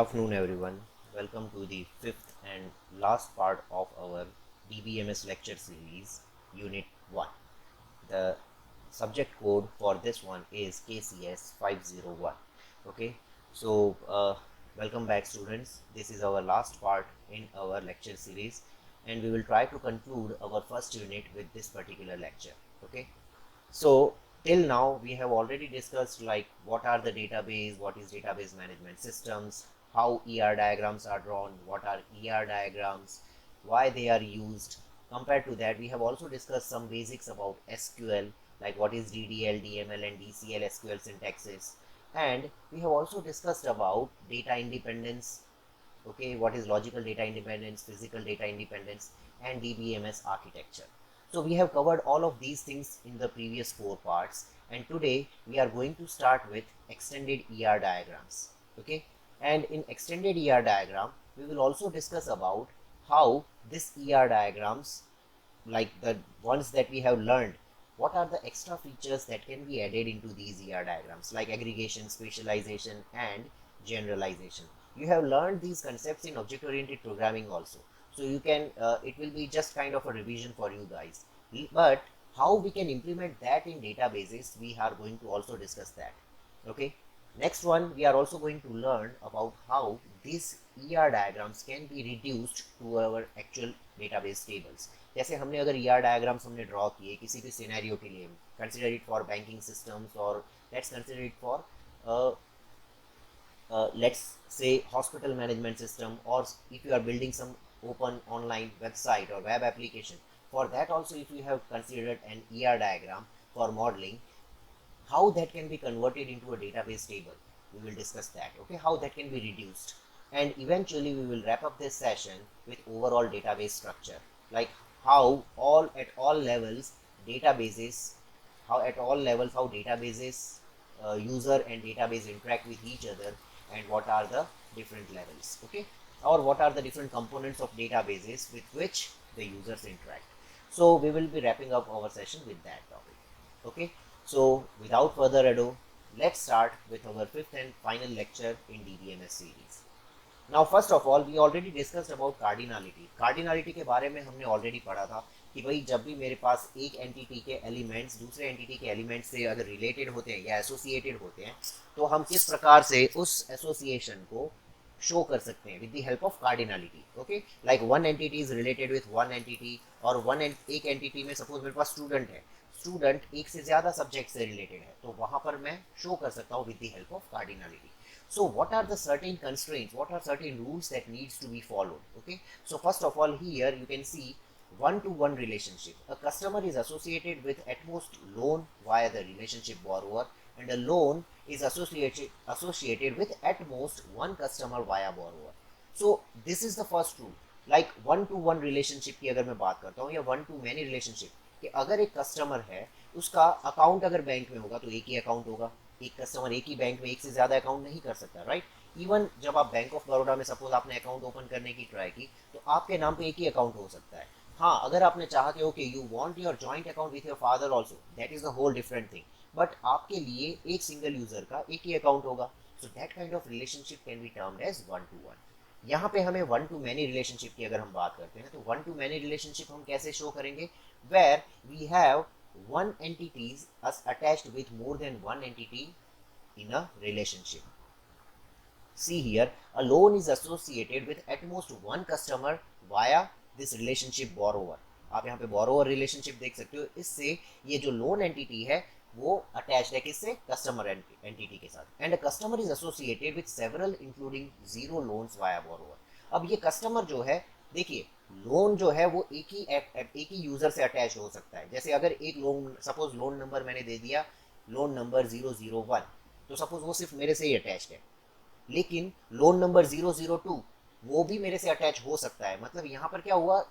afternoon, everyone. Welcome to the fifth and last part of our DBMS lecture series, Unit 1. The subject code for this one is KCS 501. Okay, so welcome back, students. This is our last part in our lecture series, and we will try to conclude our first unit with this particular lecture. Okay, so till now we have already discussed like what are the database, what is database management systems, how ER diagrams are drawn, what are ER diagrams, why they are used. Compared to that, we have also discussed some basics about SQL, like what is DDL, DML and DCL SQL syntaxes. And we have also discussed about data independence, okay, what is logical data independence, physical data independence, and DBMS architecture. So we have covered all of these things in the previous four parts, and today we are going to start with extended ER diagrams. Okay, and in extended ER diagram we will also discuss about how this ER diagrams, like the ones that we have learned, what are the extra features that can be added into these ER diagrams, like aggregation, spatialization, and generalization. You have learned these concepts in object oriented programming also, so you can it will be just kind of a revision for you guys, but how we can implement that in databases, we are going to also discuss that. Okay, next one, we are also going to learn about how these ER diagrams can be reduced to our actual database tables. जैसे हमने अगर ER diagrams हमने draw किए किसी भी scenario के लिए, consider it for banking systems or let's consider it for uh, let's say hospital management system, or if you are building some open online website or web application, for that also if you have considered an ER diagram for modeling, how that can be converted into a database table, we will discuss that. Okay, how that can be reduced, and eventually we will wrap up this session with overall database structure, like how all at all levels databases, how databases user and database interact with each other, and what are the different levels. Okay, or what are the different components of databases with which the users interact. So we will be wrapping up our session with that topic. Okay, so without further ado, let's start with our fifth and final lecture in DBMS series. Now first of all, we already discussed about cardinality. Cardinality के बारे में हमने already पढ़ा था कि भाई जब भी मेरे पास एक एंटिटी के एलिमेंट्स दूसरे एंटिटी के एलिमेंट्स से अगर रिलेटेड होते हैं या एसोसिएटेड होते हैं, तो हम किस प्रकार से उस एसोसिएशन को शो कर सकते हैं with the help of cardinality. Okay, like one entity is related with one entity, और एक एंटिटी में सपोज मेरे पास स्टूडेंट है, स्टूडेंट एक से ज्यादा सब्जेक्ट से रिलेटेड है, तो वहां पर मैं शो कर सकता हूँ with the help of cardinality. So what are the certain constraints, what are certain rules that needs to be followed? Okay, so first of all, here you can see one to one relationship. A customer is associated with at most loan via the relationship borrower, and a loan is associated with at most one customer via borrower. So this is the first rule. Like one to one relationship की अगर मैं बात करता हूँ, या one to many relationship, कि अगर एक कस्टमर है उसका अकाउंट अगर बैंक में होगा तो एक ही अकाउंट होगा. एक कस्टमर एक ही बैंक में एक से ज्यादा अकाउंट नहीं कर सकता, राइट. इवन जब आप बैंक ऑफ बड़ौदा में सपोज आपने अकाउंट ओपन करने की ट्राई की, तो आपके नाम पे एक ही अकाउंट हो सकता है. हाँ, अगर आपने चाहा कि okay you want your joint account with your father also, that is the whole different thing, but आपके लिए एक सिंगल यूजर का एक ही अकाउंट होगा. So that kind of relationship can be termed as one to one. यहाँ पे हमें वन टू मैनी रिलेशनशिप की अगर हम बात करते हैं, तो वन टू मैनी रिलेशनशिप हम कैसे शो करेंगे, where we have one entities as attached with more than one entity in a relationship. See here, a loan is associated with at most one customer via this relationship borrower. आप यहाँ पे borrower relationship देख सकते हो. इससे ये जो loan entity है वो attached है किससे, customer entity के साथ, and a customer is associated with several including zero loans via borrower. अब ये customer जो है, देखिए लोन जो है वो एक ही यूजर से अटैच हो सकता है. जैसे अगर एक लोन, सपोज लोन नंबर मैंने दे दिया लोन नंबर 001, तो सपोज वो सिर्फ मेरे से ही अटैच्ड है. लेकिन लोन नंबर 002 वो भी मेरे से अटैच हो सकता है. मतलब यहाँ पर क्या हुआ,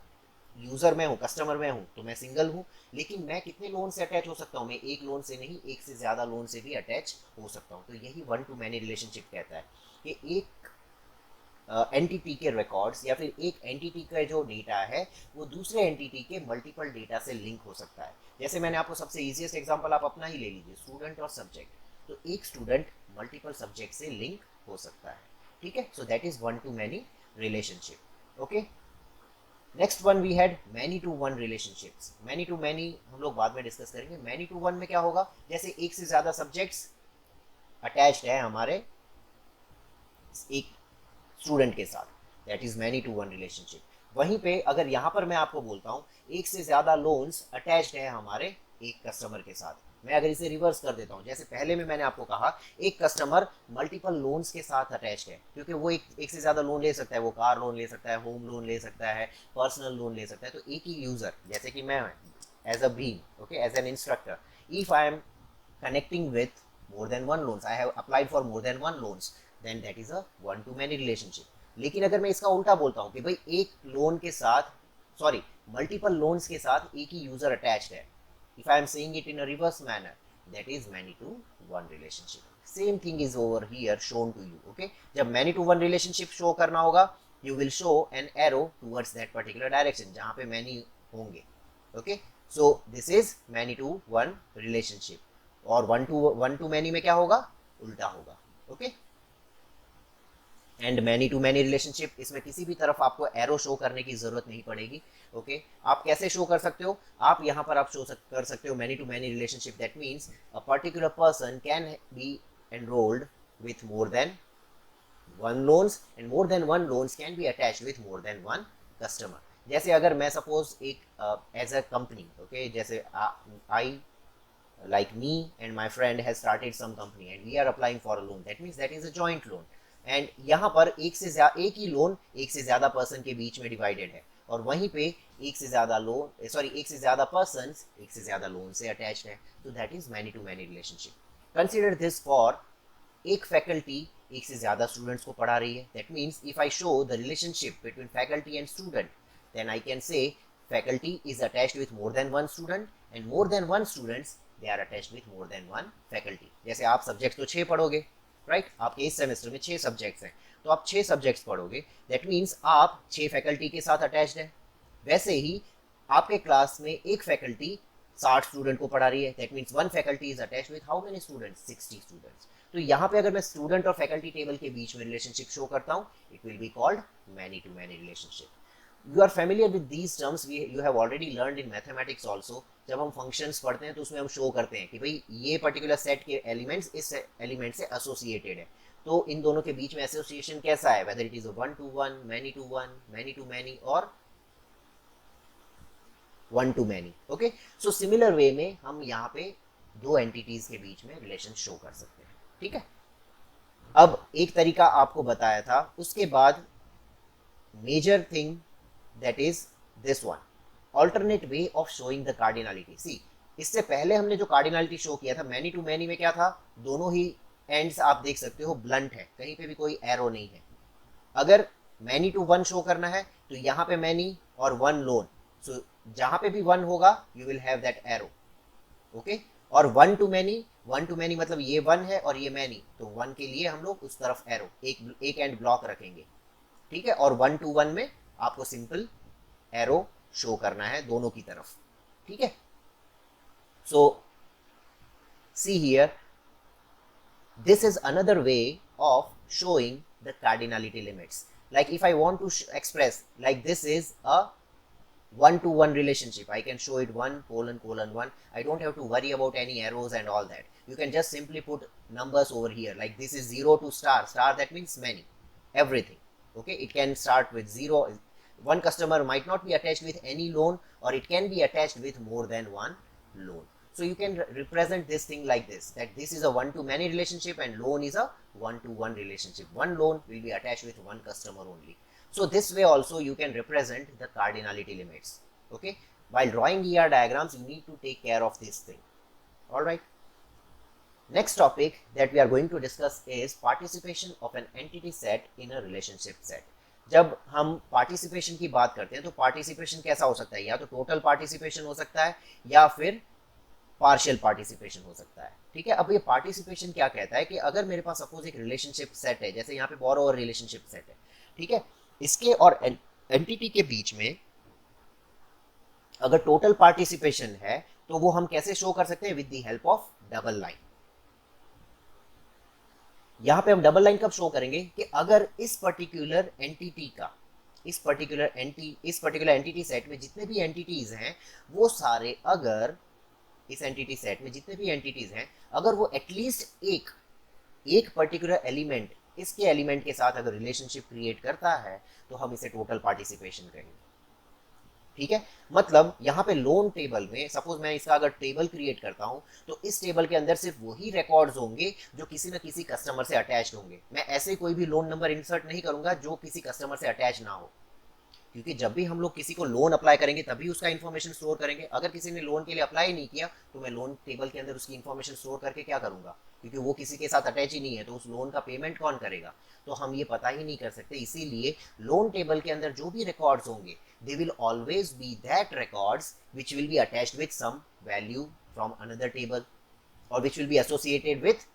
यूजर मैं हूँ, कस्टमर मैं हूँ, तो मैं सिंगल हूँ, लेकिन मैं कितने लोन से अटैच हो सकता हूँ, मैं एक लोन से नहीं, एक से ज्यादा लोन से भी अटैच हो सकता हूँ. तो यही वन टू मैनी रिलेशनशिप कहता है कि एक एंटिटी के रिकॉर्ड्स या फिर एक एंटिटी का जो डेटा है वो दूसरे एंटिटी के मल्टीपल डेटा से लिंक हो सकता है. जैसे मैंने आपको सबसे इजीएस्ट एग्जांपल आप अपना ही ले लीजिए, स्टूडेंट और सब्जेक्ट. तो एक स्टूडेंट मल्टीपल सब्जेक्ट से लिंक हो सकता है. ठीक है, so that is one to many relationship. Okay, next one we had many to one relationships. Many to many हम लोग बाद में डिस्कस करेंगे। मैनी टू वन में क्या होगा, जैसे एक से ज्यादा सब्जेक्ट्स अटैच्ड है हमारे एक स्टूडेंट के साथ, that is many to one relationship. वहीं पे अगर यहाँ पर मैं आपको बोलता हूँ एक से ज्यादा लोन्स अटैच्ड है हमारे एक कस्टमर के साथ, मैं अगर इसे रिवर्स कर देता हूँ, जैसे पहले में मैंने आपको कहा एक कस्टमर मल्टीपल लोन्स के साथ अटैच्ड है, क्योंकि वो एक से ज्यादा लोन ले सकता है, वो कार लोन ले सकता है, होम लोन ले सकता है, पर्सनल लोन ले सकता है। तो एक ही यूजर, जैसे कि मैं as a been, okay, as an instructor, if I am connecting with more than one loans, I have applied for more than one loans, then that is a one to many relationship। लेकिन अगर मैं इसका उल्टा बोलता हूँ कि भाई एक लोन के साथ, सॉरी, मल्टीपल लोन्स के साथ एक ही यूजर अटैच्ड है, if I am saying it in a reverse manner, that is many to one relationship। same thing is over here shown to you। okay, जब many to one relationship show करना होगा, you will show an arrow towards that particular direction जहाँ पे many होंगे। okay, so this is many to one relationship। और one to many में क्या होगा, उल्टा होगा। Okay, and many to many relationship, इसमें किसी भी तरफ आपको एरो शो करने की जरूरत नहीं पड़ेगी। ओके, आप कैसे शो कर सकते हो, आप यहाँ पर आप कर सकते हो many to many relationship, that means a particular person can be enrolled with more than one loans and more than one loans can be attached with more than one customer. जैसे अगर मैं सपोज एक as a company, okay, जैसे आई like me and my friend has started some company and we are applying for a loan, that means that is a joint loan। and यहाँ पर एक ही loan एक से ज्यादा पर्सन के बीच में डिवाइडेड है, और वहीं पे एक से ज्यादा लोन, सॉरी, एक से ज्यादा पर्सन एक से ज्यादा लोन से अटैच्ड है, तो that is many to many relationship. Consider this for एक फैकल्टी एक से ज्यादा स्टूडेंट्स को पढ़ा रही है, that means if I show the relationship between faculty and student, then I can say faculty is attached with more than one student and more than one students they are attached with more than one faculty. जैसे आप subject तो 6 पढ़ोगे, right, आपके इस semester में 6 subjects हैं, तो आप 6 सब्जेक्ट्स पढ़ोगे, दैट मीन्स आप 6 फैकल्टी के साथ अटैच्ड है। वैसे ही आपके क्लास में एक फैकल्टी 60 स्टूडेंट को पढ़ा रही है, that means one faculty is attached with how many students, 60 students. तो यहाँ पे अगर मैं स्टूडेंट और फैकल्टी टेबल के बीच में रिलेशनशिप शो करता हूँ, it will be called many to many relationship. you are familiar with these terms, you have already learned in mathematics also। जब हम फंक्शंस पढ़ते हैं तो उसमें हम शो करते हैं कि भाई ये पर्टिकुलर सेट के एलिमेंट्स इस एलिमेंट से एसोसिएटेड है, तो इन दोनों के बीच में एसोसिएशन कैसा है, whether it is one to one, many to one, many to many, और one to many. Okay, so similar way में हम यहाँ पे दो एंटिटीज के बीच में रिलेशन शो कर सकते हैं। ठीक है, अब एक तरीका आपको बताया था, उसके बाद major thing that is this one, alternate way of showing the cardinality। see, इससे पहले हमने जो कार्डिनलिटी शो किया था मैनी टू मैनी में, क्या था, दोनों ही एंड्स आप देख सकते हो ब्लंट है, कहीं पे भी कोई एरो नहीं है। अगर मैनी टू वन शो करना है तो यहाँ पे मैनी और वन लोन, सो जहां पे भी वन होगा you will have that arrow. Okay, और वन टू मैनी मतलब ये वन है और ये मैनी, तो वन के लिए हम लोग उस तरफ एरो एक एंड ब्लॉक रखेंगे। ठीक है, और वन टू वन में आपको सिंपल एरो शो करना है दोनों की तरफ। ठीक है, so see here, this is another way of showing the cardinality limits. like if I want to express like this is a one to one relationship, I can show it 1 colon colon 1, I don't have to worry about any arrows and all that, you can just simply put numbers over here, like this is 0 to star, that means many, everything। okay, it can start with 0, one customer might not be attached with any loan, or it can be attached with more than one loan। so you can represent this thing like this, that this is a one to many relationship and loan is a one to one relationship, one loan will be attached with one customer only। so this way also you can represent the cardinality limits। okay, while drawing ER diagrams you need to take care of this thing। all right, next topic that we are going to discuss is participation of an entity set in a relationship set। जब हम participation की बात करते हैं तो participation कैसा हो सकता है, या तो टोटल पार्टिसिपेशन हो सकता है या फिर पार्शियल पार्टिसिपेशन हो सकता है। ठीक है, अब ये पार्टिसिपेशन क्या कहता है कि अगर मेरे पास सपोज एक रिलेशनशिप सेट है, जैसे यहाँ पे बोरोवर रिलेशनशिप सेट है, ठीक है, इसके और एंटिटी के बीच में अगर टोटल पार्टिसिपेशन है तो वो हम कैसे शो कर सकते हैं, with the help of double line. यहाँ पे हम डबल लाइन कब शो करेंगे कि अगर इस पर्टिकुलर एंटिटी सेट में जितने भी एंटिटीज हैं वो सारे, अगर इस एंटिटी सेट में जितने भी एंटिटीज हैं अगर वो एटलीस्ट एक पर्टिकुलर एलिमेंट इसके एलिमेंट के साथ अगर रिलेशनशिप क्रिएट करता है तो हम इसे टोटल पार्टिसिपेशन कहेंगे। ठीक है, मतलब यहाँ पे लोन टेबल में सपोज मैं इसका अगर टेबल क्रिएट करता हूँ तो इस टेबल के अंदर सिर्फ वही रिकॉर्ड्स होंगे जो किसी न किसी कस्टमर से अटैच्ड होंगे। मैं ऐसे कोई भी लोन नंबर इंसर्ट नहीं करूंगा जो किसी कस्टमर से अटैच ना हो, क्योंकि जब भी हम लोग किसी को लोन अप्लाई करेंगे तभी उसका इन्फॉर्मेशन स्टोर करेंगे। अगर किसी ने लोन के लिए अप्लाई नहीं किया तो मैं लोन टेबल के अंदर उसकी इन्फॉर्मेशन स्टोर करके क्या करूंगा, क्योंकि वो किसी के साथ अटैच ही नहीं है, तो उस लोन का पेमेंट कौन करेगा, तो हम ये पता ही नहीं कर सकते। इसीलिए लोन टेबल के अंदर जो भी रिकॉर्ड्स होंगे they will always be that records which will be attached with some value from another table और which will be associated with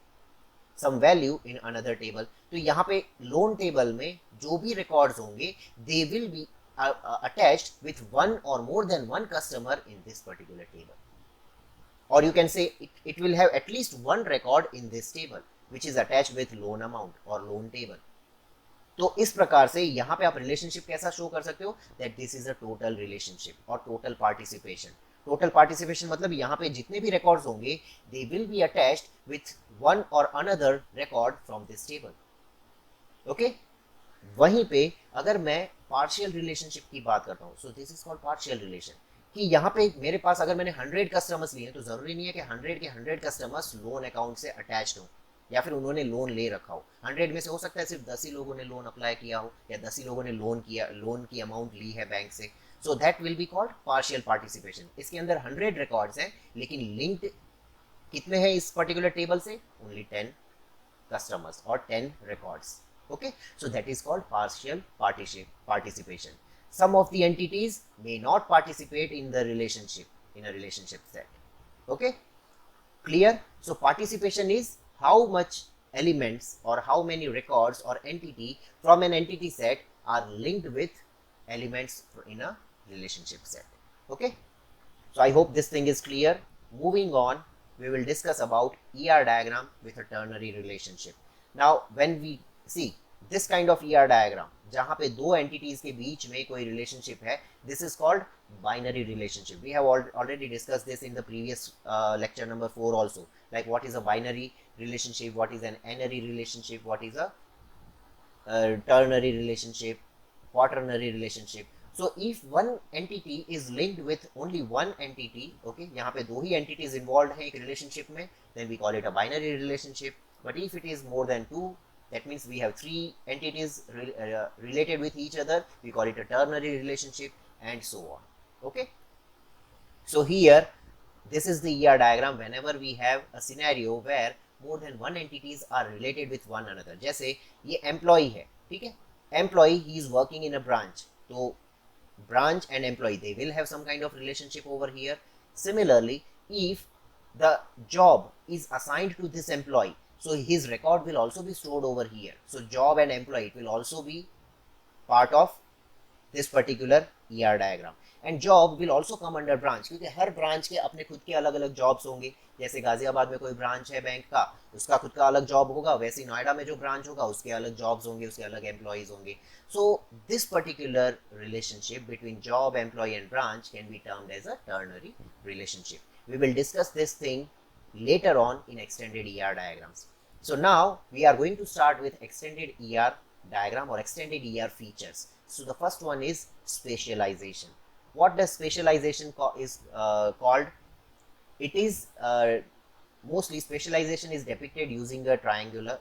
some value in another table. तो यहाँ पे लोन टेबल में जो भी रिकॉर्ड्स होंगे they will B attached with one or more than one customer in this particular table, or you can say it will have at least one record in this table which is attached with loan amount or loan table। तो इस प्रकार से यहाँ पे आप relationship कैसा show कर सकते हो, that this is a total relationship और टोटल पार्टिसिपेशन। टोटल पार्टिसिपेशन मतलब यहाँ पे जितने भी रिकॉर्ड्स होंगे they will be attached with one और another record from this table. Okay, वहीं पे अगर मैं पार्शियल रिलेशनशिप की बात करता हूँ, सो this is called partial relation, कि यहाँ पे मेरे पास अगर मैंने 100 कस्टमर्स लिए तो जरूरी नहीं है कि 100 के 100 कस्टमर्स लोन अकाउंट से अटैच्ड हो या फिर उन्होंने लोन ले रखा हो। 100 में से हो सकता है सिर्फ 10 ही लोगों ने लोन अप्लाई किया हो या 10 ही लोगों ने लोन की अमाउंट ली है बैंक से, so that will be called partial participation. इसके अंदर 100 रिकॉर्ड्स हैं लेकिन लिंक्ड कितने हैं इस पर्टिकुलर टेबल से, only 10 customers or 10 records। Okay, so that is called partial participation। some of the entities may not participate in the relationship in a relationship set। Okay, clear? So participation is how much elements or how many records or entity from an entity set are linked with elements in a relationship set। Okay, so I hope this thing is clear। moving on, we will discuss about ER diagram with a ternary relationship। Now when we see this kind of ER diagram जहाँ पे दो entities के बीच में कोई relationship है, this is called binary relationship। We have already discussed this in the previous lecture number 4 also, like what is a binary relationship, what is an n-ary relationship, what is a ternary relationship, quaternary relationship। So if one entity is linked with only one entity, okay, यहाँ पे दो ही entities involved हैं एक relationship में, then we call it a binary relationship। But if it is more than two, that means we have three entities related with each other, we call it a ternary relationship, and so on। Okay, so here this is the ER diagram whenever we have a scenario where more than one entities are related with one another। जैसे ये employee है, ठीक है, employee he is working in a branch, तो branch and employee they will have some kind of relationship over here। Similarly, if the job is assigned to this employee, so his record will also be stored over here। so job and employee it will also be part of this particular ER diagram। and job will also come under branch, क्योंकि हर branch के अपने खुद के अलग अलग jobs होंगे। जैसे गाजियाबाद में कोई ब्रांच है बैंक का, उसका खुद का अलग जॉब होगा, वैसे नोएडा में जो ब्रांच होगा उसके अलग जॉब्स होंगे, उसके अलग एम्प्लॉयज होंगे। So this particular relationship between job, employee and branch can be termed as a ternary relationship. We will discuss this thing later on in extended ER diagrams। So now we are going to start with extended ER diagram or extended ER features। So the first one is spatialization। what does spatialization is called? It is mostly spatialization is depicted using a triangle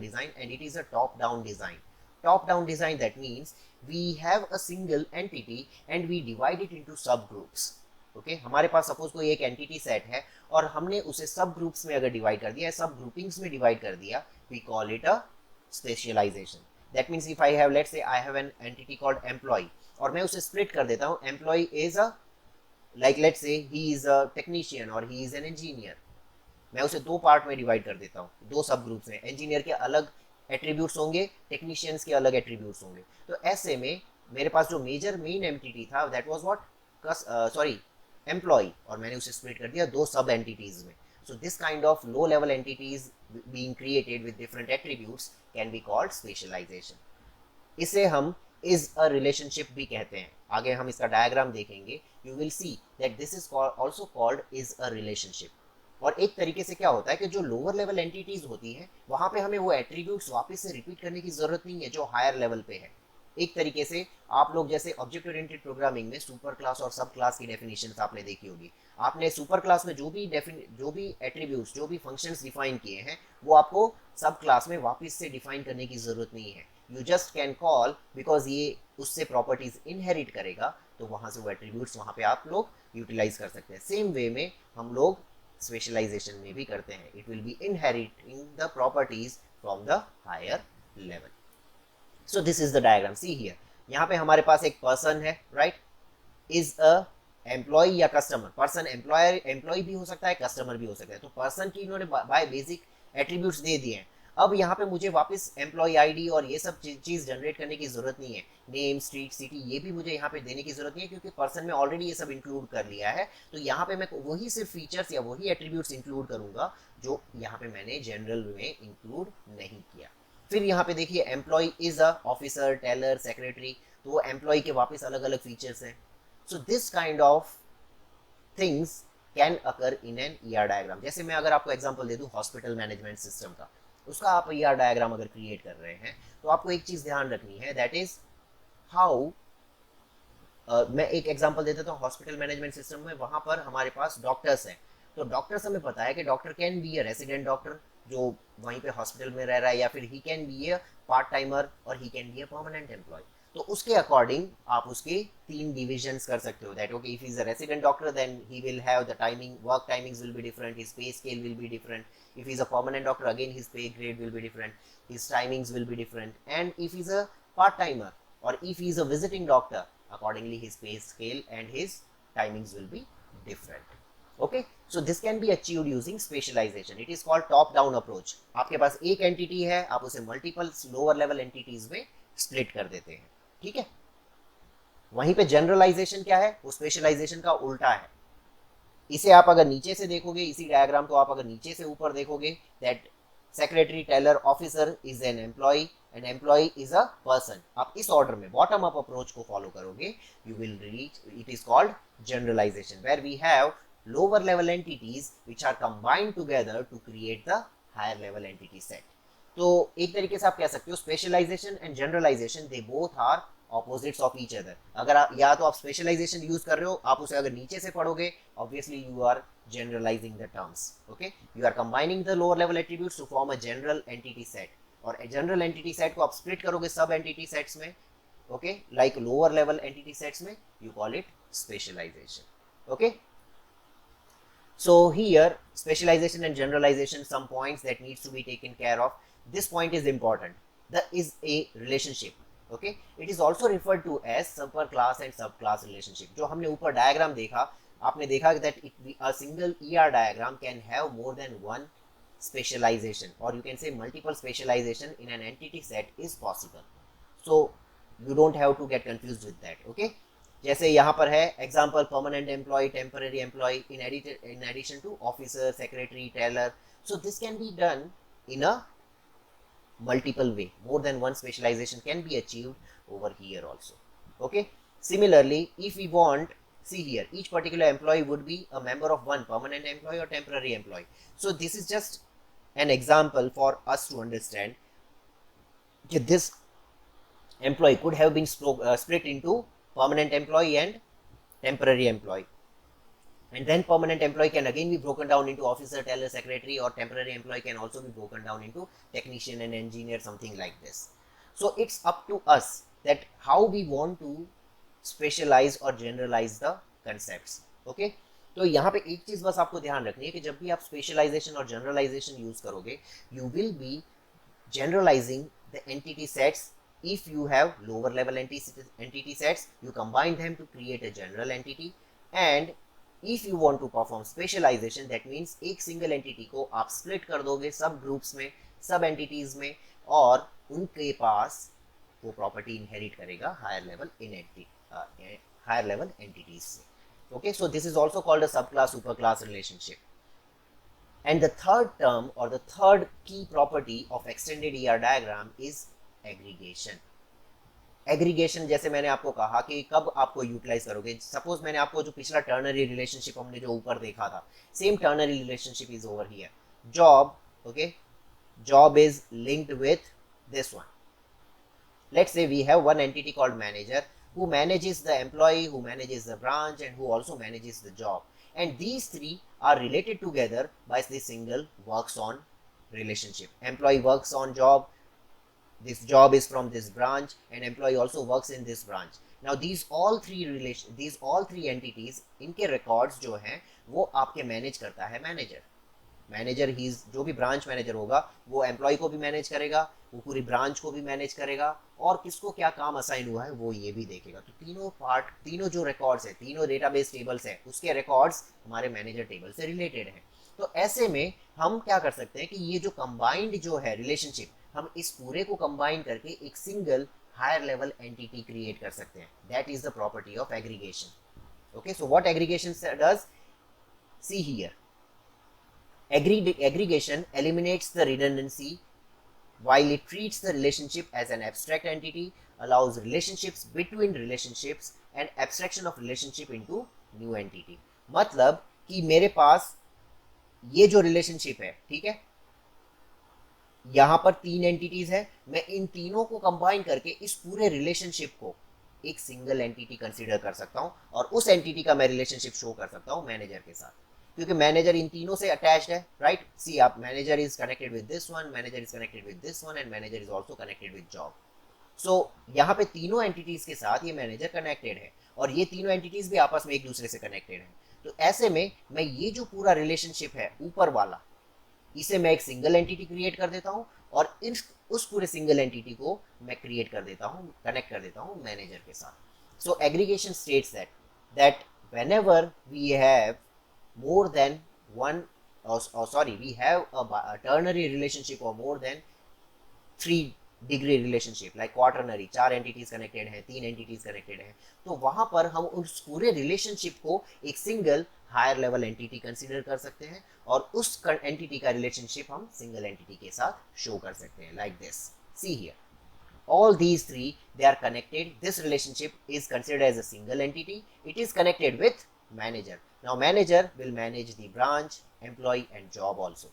design, and it is a top down design। top down design, that means we have a single entity and we divide it into subgroups। Okay, हमारे पास suppose कोई एक entity set है और हमने उसे सब groups में अगर डिवाइड कर दिया, सब ग्रुपिंग्स में डिवाइड कर दिया, we call it a specialization. That means if I have, let's say I have an entity called employee और मैं उसे स्प्लिट कर देता हूँ, employee is a like let's say he is a technician और ही इज एन इंजीनियर। मैं उसे दो पार्ट में डिवाइड कर देता हूँ, दो सब ग्रुप्स में। इंजीनियर के अलग एट्रीब्यूट्स होंगे, टेक्नीशियंस के अलग एट्रीब्यूट्स होंगे। तो ऐसे में मेरे पास जो मेन एंटिटी था that was what, sorry employee, और मैंने उसे स्प्लिट कर दिया दो सब एंटिटीज में। So this kind of low level entities being created with different attributes can be called specialization. इसे हम is a relationship भी कहते हैं. आगे हम इसका डायग्राम देखेंगे. You will see that this is also called is a relationship. और एक तरीके से क्या होता है कि जो लोअर लेवल एंटिटीज होती हैं वहां पे हमें वो एट्रीब्यूट्स वापस से रिपीट करने की जरूरत नहीं है जो हायर लेवल पे है. एक तरीके से आप लोग जैसे ऑब्जेक्ट ओरिएंटेड प्रोग्रामिंग में सुपर क्लास और सब क्लास की डेफिनेशन आपने देखी होगी. आपने सुपर क्लास में जो भी एट्रीब्यूट्स जो भी फंक्शंस डिफाइन किए हैं वो आपको सब क्लास में वापस से डिफाइन करने की जरूरत नहीं है. You just can call because ये उससे प्रॉपर्टीज इनहेरिट करेगा तो वहां से वो एट्रीब्यूट्स वहां पे आप लोग यूटिलाइज कर सकते हैं. सेम वे में हम लोग स्पेशलाइजेशन में भी करते हैं. It will be inheriting the properties from the higher level. So this is the diagram. See here, यहाँ पे हमारे पास एक पर्सन है, राइट, इज अ एम्प्लॉय या कस्टमर. पर्सन एम्प्लॉय भी हो सकता है, कस्टमर भी हो सकता है. तो पर्सन की इन्होंने बाय बेसिक एट्रीब्यूट्स दे दिए हैं. अब यहाँ पे मुझे वापस एम्प्लॉय आईडी और ये सब चीज जनरेट करने की जरूरत नहीं है. नेम, स्ट्रीट, सिटी ये भी मुझे यहाँ पे देने की जरूरत नहीं है क्योंकि पर्सन में ऑलरेडी ये सब इंक्लूड कर लिया है. तो यहाँ पे मैं वही सिर्फ फीचर्स या वही एट्रीब्यूट्स इंक्लूड करूंगा जो यहाँ पे मैंने जनरल में इंक्लूड नहीं किया. फिर यहाँ पे देखिए employee is a officer, teller, secretary. तो वो एम्प्लॉय के वापस अलग अलग फीचर्स हैं. So this kind of things can occur in an ER diagram. जैसे मैं अगर आपको एग्जांपल दे दूं हॉस्पिटल मैनेजमेंट सिस्टम का, उसका आप ईआर डायग्राम अगर क्रिएट कर रहे हैं तो आपको एक चीज ध्यान रखनी है, दैट इज हाउ मैं एक एग्जांपल दे देता हूँ. हॉस्पिटल मैनेजमेंट सिस्टम में वहां पर हमारे पास डॉक्टर्स हैं. तो डॉक्टर्स हमें पता है कि doctor can be a resident doctor जो वहीं पे हॉस्पिटल में रह रहा है, या फिर he can be a part timer और he can be a permanent employ. तो उसके अकॉर्डिंग आप उसके 3 डिविजन्स कर सकते हो. That okay, if is a resident doctor then he will have the timing, work timings will be different, his pay scale will be different. If he's a permanent doctor, again his pay grade will be different, his timings will be different. And if he's a part-timer or if he's a visiting doctor, accordingly his pay scale and his timings will be different. Okay, so this can be achieved using specialization. It is called top-down approach. आपके पास एक entity है, आप उसे multiple lower level entities में split कर देते हैं. ठीक है. वहीं पे generalization क्या है, वो specialization का उल्टा है. इसे आप अगर नीचे से देखोगे, इसी डायग्राम को आप अगर नीचे से ऊपर देखोगे, that secretary, teller, officer is an employee and employee is a person. आप इस ऑर्डर में बॉटम अप अप्रोच को फॉलो करोगे, you will reach, it is called generalization, where we have lower level entities which are combined together to create the higher level entity set. तो एक तरीके से आप कह सकते हो specialization and generalization they both are opposites of each other. अगर या तो आप स्पेशलाइजेशन यूज कर रहे हो, आप उसे अगर नीचे से पढ़ोगे, obviously you are generalising the terms. Okay, you are combining the lower level attributes to form a general entity set. और जनरल एंटिटी सेट को आप स्प्लिट करोगे सब एंटिटी सेट्स में. Okay, like lower level entity sets में, you call it specialisation. Okay, so here specialization and generalization, some points that needs to be taken care of. This point is important. That is a relationship. Okay, it is also referred to as superclass and subclass relationship. जो हमने ऊपर diagram देखा, आपने देखा that a single ER diagram can have more than one specialization, or you can say multiple specialization in an entity set is possible. So you don't have to get confused with that. Okay, जैसे यहाँ पर है example permanent employee, temporary employee, in addition to officer, secretary, teller. So this can be done in a multiple way. More than one specialization can be achieved over here also. Okay, similarly if we want, see here, each particular employee would be a member of one permanent employee or temporary employee. So this is just an example for us to understand that this employee could have been split into permanent employee and temporary employee, and then permanent employee can again be broken down into officer, teller, secretary, or temporary employee can also be broken down into technician and engineer, something like this. So it's up to us that how we want to specialize or generalize the concepts. Okay, तो यहाँ पे एक चीज बस आपको ध्यान रखनी है कि जब भी आप स्पेशलाइजेशन और जनरलाइजेशन यूज करोगे, you will be generalizing the entity sets. If you have lower level entity sets, you combine them to create a general entity. And if you want to perform specialization, that means एक single entity को आप split कर दोगे सब groups में, सब entities में, और उनके पास वो property inherit करेगा higher level entities से. Okay, so this is also called a subclass superclass relationship. And the third term or the third key property of extended ER diagram is aggregation. Aggregation जैसे मैंने आपको कहा कि कब आपको utilise करोगे, सपोज मैंने आपको जो पिछला टर्नरी रिलेशनशिप हमने जो ऊपर देखा था, same ternary relationship is over here. Job, okay, job is linked with this one. Let's say we have one entity called manager who manages the employee, who manages the branch, and who also manages the job, and these three are related together by this single works on relationship. Employee works on job, this job is from this branch, and employee also works in this branch. Now these all three entities, इनके records जो हैं वो आपके manage करता है manager. Manager ही जो भी branch manager होगा वो एम्प्लॉय को भी मैनेज करेगा, वो पूरी ब्रांच को भी मैनेज करेगा, और किसको क्या काम असाइन हुआ है वो ये भी देखेगा. तो तीनों जो रिकॉर्ड्स है, तीनों डेटाबेस टेबल्स है, उसके रिकॉर्ड्स हमारे मैनेजर टेबल से रिलेटेड हैं. तो ऐसे में हम क्या कर सकते हैं कि ये जो कंबाइंड जो है रिलेशनशिप, हम इस पूरे को कंबाइन करके एक single higher level entity create कर सकते हैं. That is the property of aggregation. Okay, so what aggregation does, see here. Aggregation eliminates the redundancy while it treats the relationship as an abstract entity, allows relationships between relationships and abstraction of relationship into new entity. मतलब कि मेरे पास ये जो relationship है, ठीक है, यहां पर तीन एंटिटीज है, मैं इन तीनों को कंबाइन करके इस पूरे रिलेशनशिप को एक सिंगल एंटिटी कंसीडर कर सकता हूं, और उस एंटिटी का मैं रिलेशनशिप शो कर सकता हूं मैनेजर के साथ, क्योंकि मैनेजर इन तीनों से अटैच्ड है, राइट. सी आप, manager is connected with this one, manager is connected with this one, and manager is also connected with job. So यहाँ पे तीनों एंटिटीज के साथ ये मैनेजर कनेक्टेड है, और ये तीनों एंटिटीज भी आपस में एक दूसरे से कनेक्टेड है. तो ऐसे में मैं ये जो पूरा रिलेशनशिप है ऊपर वाला, इसे मैं एक सिंगल एंटिटी क्रिएट कर देता हूँ, और उस पूरे सिंगल एंटिटी को मैं क्रिएट कर देता हूँ, कनेक्ट कर देता हूँ मैनेजर के साथ. So aggregation states that whenever we have more than one, we have a ternary relationship or more than 3 degree relationship like quaternary, 4 entities connected हैं, 3 entities connected हैं, तो वहां पर हम उस पूरे रिलेशनशिप को एक single higher level entity consider कर सकते हैं, और उस एंटिटी का रिलेशनशिप हम सिंगल एंटिटी के साथ शो कर सकते हैं, like this. See here, all these three, they are connected. This relationship is considered as a single entity. It is connected with manager. Now manager will manage the branch, employee and job also.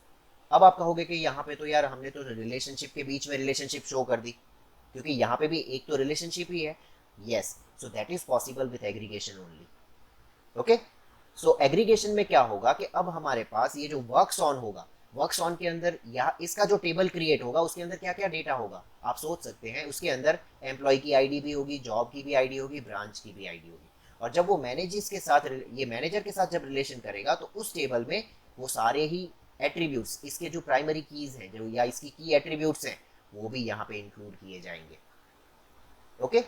अब आप कहोगे कि यहाँ पे तो यार हमने तो रिलेशनशिप के बीच में रिलेशनशिप शो कर दी, क्योंकि यहाँ पे भी एक तो रिलेशनशिप ही है. Yes, so that is possible with aggregation only. Okay, so aggregation में क्या होगा कि अब हमारे पास ये जो वर्क्स ऑन होगा, वर्क्स ऑन के अंदर या इसका जो टेबल क्रिएट होगा उसके अंदर क्या क्या डेटा होगा आप सोच सकते हैं. उसके अंदर एम्प्लॉय की आईडी भी होगी, जॉब की भी आईडी होगी, ब्रांच की भी आईडी होगी, और जब वो मैनेजर्स के साथ, ये मैनेजर के साथ जब रिलेशन करेगा तो उस टेबल में वो सारे ही एट्रीब्यूट्स, इसके जो प्राइमरी कीज हैं जो या इसकी की एट्रीब्यूट्स हैं वो भी यहाँ पे इंक्लूड किए जाएंगे. ओके,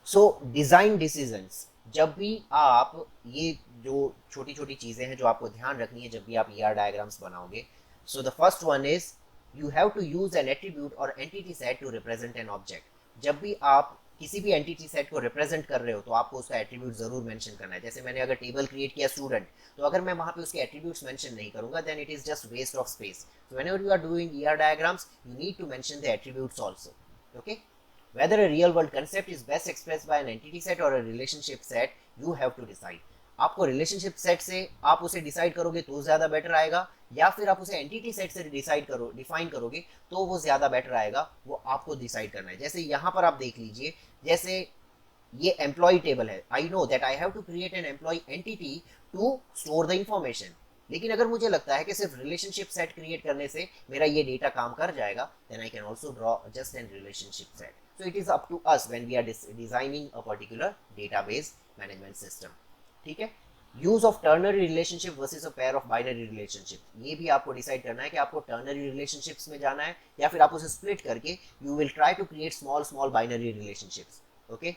सो डिजाइन डिसीजंस, जब भी आप ये जो छोटी छोटी चीजें हैं जो आपको ध्यान रखनी है जब भी आप ER डायग्राम्स बनाओगे. So the first one is you have to use an attribute or entity set to represent an object. जब भी आप किसी भी एंटिटी सेट को रिप्रेजेंट कर रहे हो तो आपको उसका एट्रीब्यूट जरूर मेंशन करना है. जैसे मैंने अगर टेबल क्रिएट किया स्टूडेंट, तो अगर मैं वहां पे उसके एट्रीब्यूट्स मेंशन नहीं करूंगा then it is just waste of space. So whenever you are doing ER diagrams you need to mention the attributes also. Okay, whether a real world concept is best expressed by an entity set or a relationship set, you have to decide. आपको relationship set से आप उसे decide करोगे तो ज्यादा better आएगा, या फिर आप उसे एंटिटी सेट से डिफाइन करोगे तो वो ज्यादा बेटर आएगा, वो आपको डिसाइड करना है. जैसे यहाँ पर आप देख लीजिए, जैसे ये एम्प्लॉय टेबल है, I know that I have to create an employee entity to store the information, लेकिन अगर मुझे लगता है कि सिर्फ रिलेशनशिप सेट क्रिएट करने से मेरा ये डेटा काम कर जाएगा, then I can also draw just an relationship set. So it is up to us when we are designing a particular database management system. ठीक है, use of ternary relationship versus a pair of binary relationship, ये भी आपको decide करना है कि आपको ternary relationships में जाना है या फिर आप उसे स्प्लिट करके you will try to create small small binary relationships. Okay,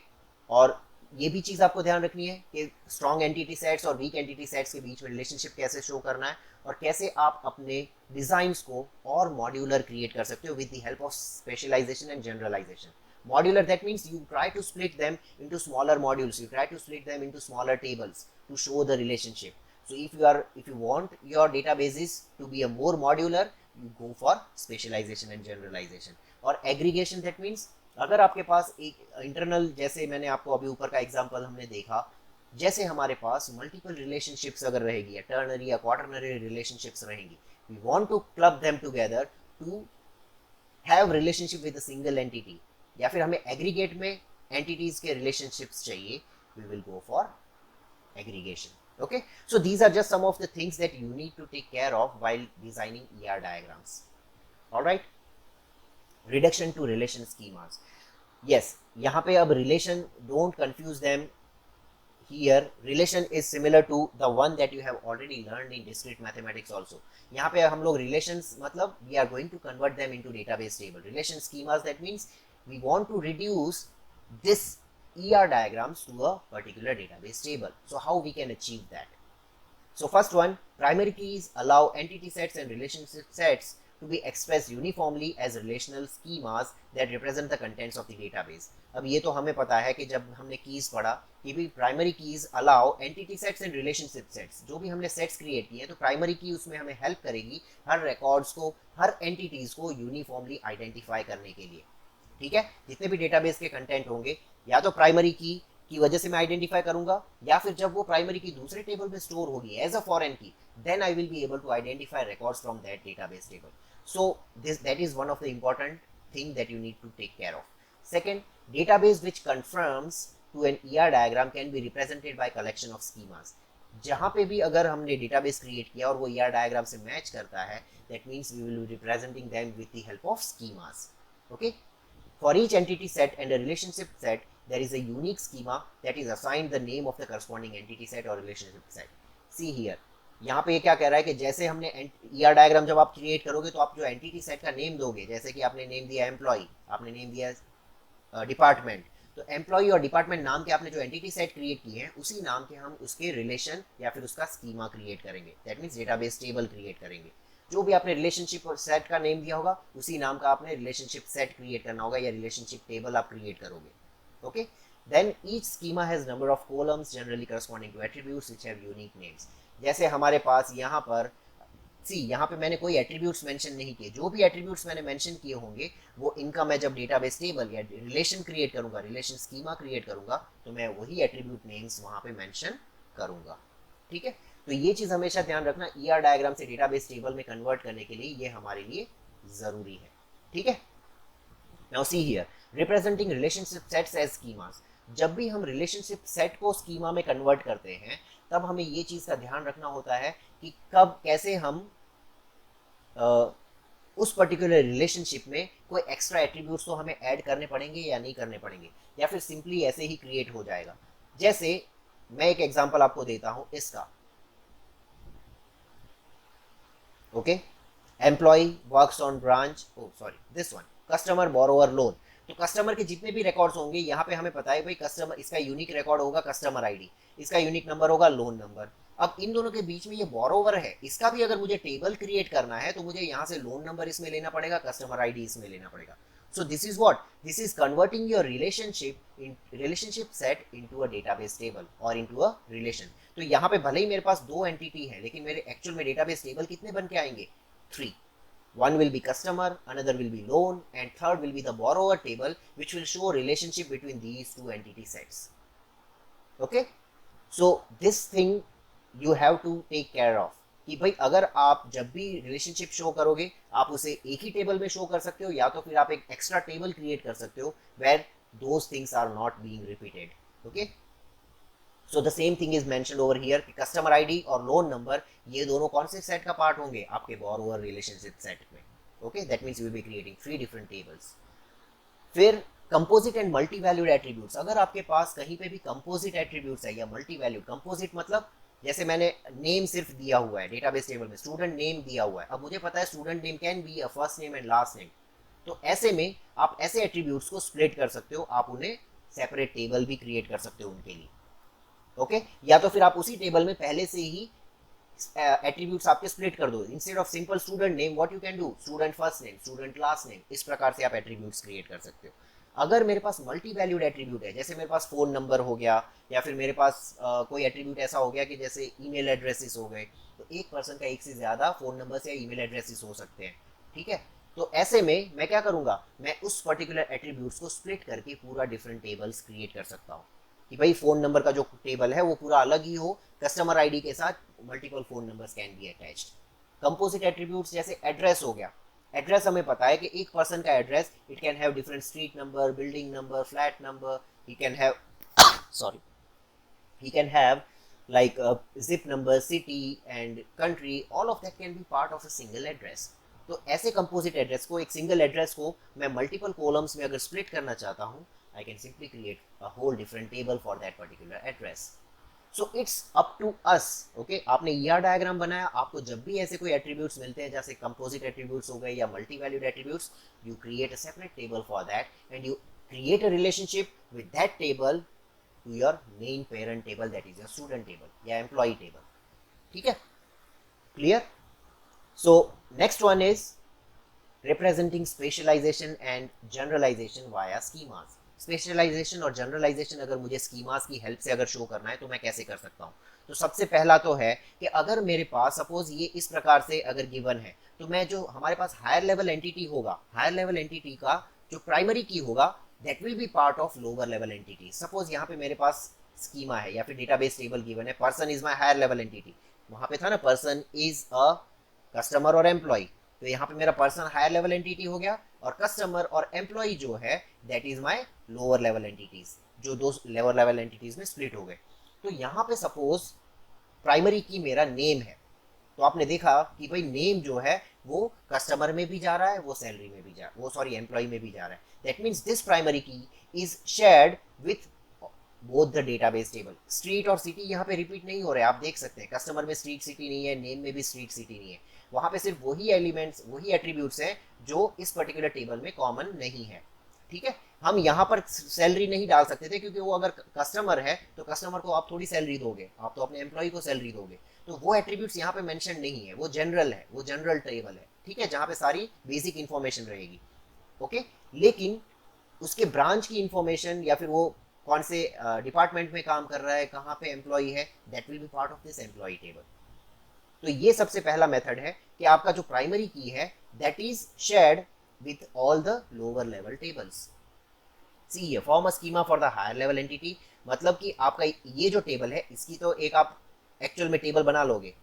और ये भी चीज आपको ध्यान रखनी है कि स्ट्रॉन्ग एंटिटी सेट्स और वीक एंटिटी सेट्स के बीच में रिलेशनशिप कैसे शो करना है, और कैसे आप अपने डिजाइंस को और मॉड्यूलर क्रिएट कर सकते हो with the help of specialization and generalization. Modular, that means you try to split them into smaller modules, you try to split them into smaller tables to show the relationship. So if you want your databases to be a more modular, you go for specialization and generalization. और aggregation, that means अगर आपके पास एक internal, जैसे मैंने आपको अभी ऊपर का एग्जांपल हमने देखा, जैसे हमारे पास मल्टीपल रिलेशनशिप्स अगर रहेगी या टर्नरी या क्वार्टरनरी रिलेशनशिप्स रहेंगी, we want to club them together to have relationship with a single entity, या फिर हमें एग्रीगेट में एंटिटीज के रिलेशनशिप्स चाहिए, we will go for aggregation. Okay, so these are just some of the things that you need to take care of while designing ER diagrams. All right, reduction to relation schemas. Yes, यहाँ पे अब relation, don't confuse them here. Relation is similar to the one that you have already learned in discrete mathematics also. यहाँ पे हम लोग relations मतलब we are going to convert them into database table. Relation schemas, that means we want to reduce this ER diagrams to a particular database table. So how we can achieve that? So first one, primary keys allow entity sets and relationship sets to be expressed uniformly as relational schemas that represent the contents of the database. अब ये तो हमें पता है कि जब हमने keys पढ़ा कि भी primary keys allow entity sets and relationship sets, जो भी हमने सेट्स क्रिएट किए तो प्राइमरी की उसमें हमें हेल्प करेगी हर रिकॉर्ड्स को, हर एंटिटीज को यूनिफॉर्मली आइडेंटिफाई करने के लिए. ठीक है, जितने भी डेटाबेस के कंटेंट होंगे या तो प्राइमरी की वजह से मैं आइडेंटिफाई करूंगा, या फिर जब वो प्राइमरी की दूसरे टेबल में स्टोर होगी as a foreign key, then I will be able to identify records from that database table. So that is one of the important thing that you need to take care of. Second, database which conforms to an ER diagram can be represented by collection of schemas. जहां पे भी अगर हमने database create किया और वो ER diagram से match करता है, that means we will be representing them with the help of schemas. Okay, for each entity set and a relationship set, there is a unique schema that is assigned the name of the corresponding entity set or relationship set. See here, यहाँ पे ये क्या कह रहा है कि जैसे हमने ER डायग्राम जब आप क्रिएट करोगे तो आप जो एंटिटी सेट का नेम दोगे, जैसे कि आपने नेम दिया एम्प्लॉय, आपने नेम दिया डिपार्टमेंट, तो एम्प्लॉय और डिपार्टमेंट नाम के आपने जो एंटिटी सेट क्रिएट किए हैं उसी नाम के हम उसके रिलेशन या फिर उसका स्कीमा क्रिएट करेंगे. That means database table create करेंगे. जो भी आपने रिलेशनशिप सेट का नेम दिया होगा उसी नाम का आपने रिलेशनशिप सेट क्रिएट करना होगा या रिलेशनशिप टेबल आप क्रिएट करोगे. Okay, then each schema has number of columns generally corresponding to attributes which have unique names. जैसे हमारे पास यहाँ पर यहाँ पे मैंने कोई एट्रीब्यूट्स मेंशन नहीं किए, जो भी एट्रीब्यूट्स मैंने मेंशन किए होंगे वो इनका मैं जब डेटाबेस टेबल या रिलेशन क्रिएट करूंगा, रिलेशन स्कीमा क्रिएट करूंगा, तो मैं वही एट्रीब्यूट नेम्स वहां पे मेंशन करूंगा. ठीक है, तो ये चीज हमेशा ध्यान रखना, ER डायग्राम से डेटाबेस टेबल में कन्वर्ट करने के लिए ये हमारे लिए जरूरी है. ठीक है, now see here, representing relationship sets as schemas. जब भी हम रिलेशनशिप सेट को स्कीमा में कन्वर्ट करते हैं तब हमें ये चीज का ध्यान रखना होता है कि कब कैसे हम उस पर्टिकुलर रिलेशनशिप में कोई एक्स्ट्रा एट्रीब्यूट्स तो हमें ऐड करने पड़ेंगे या नहीं करने पड़ेंगे, या फिर सिंपली ऐसे ही क्रिएट हो जाएगा. जैसे मैं एक एग्जांपल आपको देता हूं इसका. Okay, employee works on branch, this one, customer borrower loan. तो कस्टमर के जितने भी रिकॉर्ड्स होंगे यहाँ पे हमें पता है भाई कस्टमर, इसका यूनिक रिकॉर्ड होगा कस्टमर आईडी, इसका यूनिक नंबर होगा लोन नंबर. अब इन दोनों के बीच में ये बोरोवर है, इसका भी अगर मुझे टेबल क्रिएट करना है तो मुझे यहाँ से लोन नंबर इसमें लेना पड़ेगा, कस्टमर आईडी इसमें लेना पड़ेगा. So this is what? This is converting your relationship set into a database table or into a relation. तो यहाँ पे भले ही मेरे पास दो एंटिटी है लेकिन मेरे एक्चुअल में डेटाबेस टेबल कितने बन के आएंगे? 3. One will be customer, another will be loan, and third will be the borrower table, which will show relationship between these two entity sets. Okay? So this thing you have to take care of. कि भाई अगर आप जब भी relationship show करोगे आप उसे एक ही टेबल में शो कर सकते हो, या तो फिर आप एक एक्स्ट्रा टेबल क्रिएट कर सकते हो where those things are not being repeated. Okay, so the same thing is mentioned over here कि कस्टमर आईडी और लोन नंबर ये दोनों कौन से सेट का पार्ट होंगे? आपके बोरोवर रिलेशनशिप सेट में. Okay, that means you will be creating 3 different tables. फिर composite and multi valued attributes. अगर आपके पास कहीं पे भी कंपोजिट एट्रीब्यूट्स है या मल्टी वैल्यूड, कंपोजिट मतलब जैसे मैंने नेम सिर्फ दिया हुआ है डेटाबेस टेबल में, स्टूडेंट नेम दिया हुआ है, अब मुझे पता है student name can be a first name and last name, तो ऐसे में आप ऐसे एट्रीब्यूट्स को स्प्लिट कर सकते हो, आप उन्हें सेपरेट टेबल भी क्रिएट कर सकते हो उनके लिए. ओके, या तो फिर आप उसी टेबल में पहले से ही एट्रीब्यूट्स आपके स्प्लिट कर दो. Instead of simple student name what you can do, student first name, student last name, इस प्रकार से आप एट्रीब्यूट्स क्रिएट कर सकते हो. अगर मेरे पास मल्टी वैल्यूड एट्रीब्यूट है, जैसे मेरे पास फोन नंबर हो गया, या फिर मेरे पास कोई एट्रीब्यूट ऐसा हो गया कि जैसे ईमेल एड्रेसेस हो गए, तो एक पर्सन का एक से ज्यादा फोन नंबर या ईमेल एड्रेसेस हो सकते हैं, ठीक है। तो ऐसे में मैं क्या करूंगा, मैं उस पर्टिकुलर एट्रीब्यूट्स को स्प्लिट करके पूरा डिफरेंट टेबल्स क्रिएट कर सकता हूँ, कि भाई फोन नंबर का जो टेबल है वो पूरा अलग ही हो, कस्टमर आईडी के साथ multiple phone numbers can be attached. Composite attributes जैसे एड्रेस हो गया, एड्रेस हमें पता है कि एक पर्सन का address it can have different street number, building number, flat number, he can have sorry he can have like a zip number, city and country, all of that can be part of a single address. तो ऐसे composite address को, एक single address को मैं multiple columns में अगर split करना चाहता हूँ, I can simply create a whole different table for that particular address. So it's up to us, okay. आपने ईआर डायग्राम बनाया, आपको जब भी ऐसे कोई एट्रीब्यूट्स मिलते हैं, जैसे कंपोजिट एट्रीब्यूट्स हो गए या multi valued attributes, you create a separate table for that and you create a relationship with that table to your main parent table, that is your student table या employee table, ठीक है, clear? So next one is representing specialization and generalization via schemas. Specialization और generalization अगर मुझे schemas की help से अगर show करना है तो मैं कैसे कर सकता हूँ। तो सबसे पहला तो है कि अगर मेरे पास सपोज ये इस प्रकार से अगर गिवन है, तो मैं जो हमारे पास हायर लेवल एंटिटी होगा, हायर लेवल एंटिटी का जो प्राइमरी की होगा that will be part of lower level entity. Suppose यहाँ पे मेरे पास स्कीमा है या फिर डेटाबेस टेबल गिवन है, person is my higher level entity, वहां पे था ना पर्सन इज अ कस्टमर और एम्प्लॉय, तो यहाँ पे मेरा पर्सन हायर लेवल एंटिटी हो गया, और कस्टमर और एम्प्लॉय जो है that is my lower level entities, जो दो लोअर लेवल एंटिटीज में स्प्लिट हो गए। तो यहाँ पे सपोज प्राइमरी की मेरा नेम है, तो आपने देखा कि भाई नेम जो है वो कस्टमर में भी जा रहा है, वो सैलरी में भी जा, वो सॉरी एम्प्लॉय में भी जा रहा है। दैट मीन्स दिस प्राइमरी की is shared with both the database table. Street और सिटी यहाँ पे रिपीट नहीं हो रहे, आप देख सकते हैं कस्टमर में स्ट्रीट सिटी नहीं है, नेम में भी स्ट्रीट सिटी नहीं है, वहां पे सिर्फ वही एलिमेंट्स, वही एट्रीब्यूट्स हैं जो इस पर्टिकुलर टेबल में कॉमन नहीं है, ठीक है। हम यहाँ पर सैलरी नहीं डाल सकते थे, क्योंकि वो अगर कस्टमर है तो कस्टमर को आप थोड़ी सैलरी दोगे, आप तो अपने एम्प्लॉय को सैलरी दोगे, तो वो एट्रीब्यूट्स यहाँ पे मेंशन नहीं है, वो जनरल है, वो जनरल टेबल है, ठीक है, जहाँ पे सारी बेसिक इंफॉर्मेशन रहेगी, ओके। लेकिन उसके ब्रांच की इंफॉर्मेशन या फिर वो कौन से डिपार्टमेंट में काम कर रहा है, कहाँ पे एम्प्लॉय है, that will be part of this employee table. तो ये सबसे पहला मेथड है कि आपका जो प्राइमरी की है that is shared with all the lower level tables. See form a schema for the higher level entity, मतलब कि आपका ये जो टेबल है इसकी तो एक आप एक्चुअल में टेबल बना लोगे,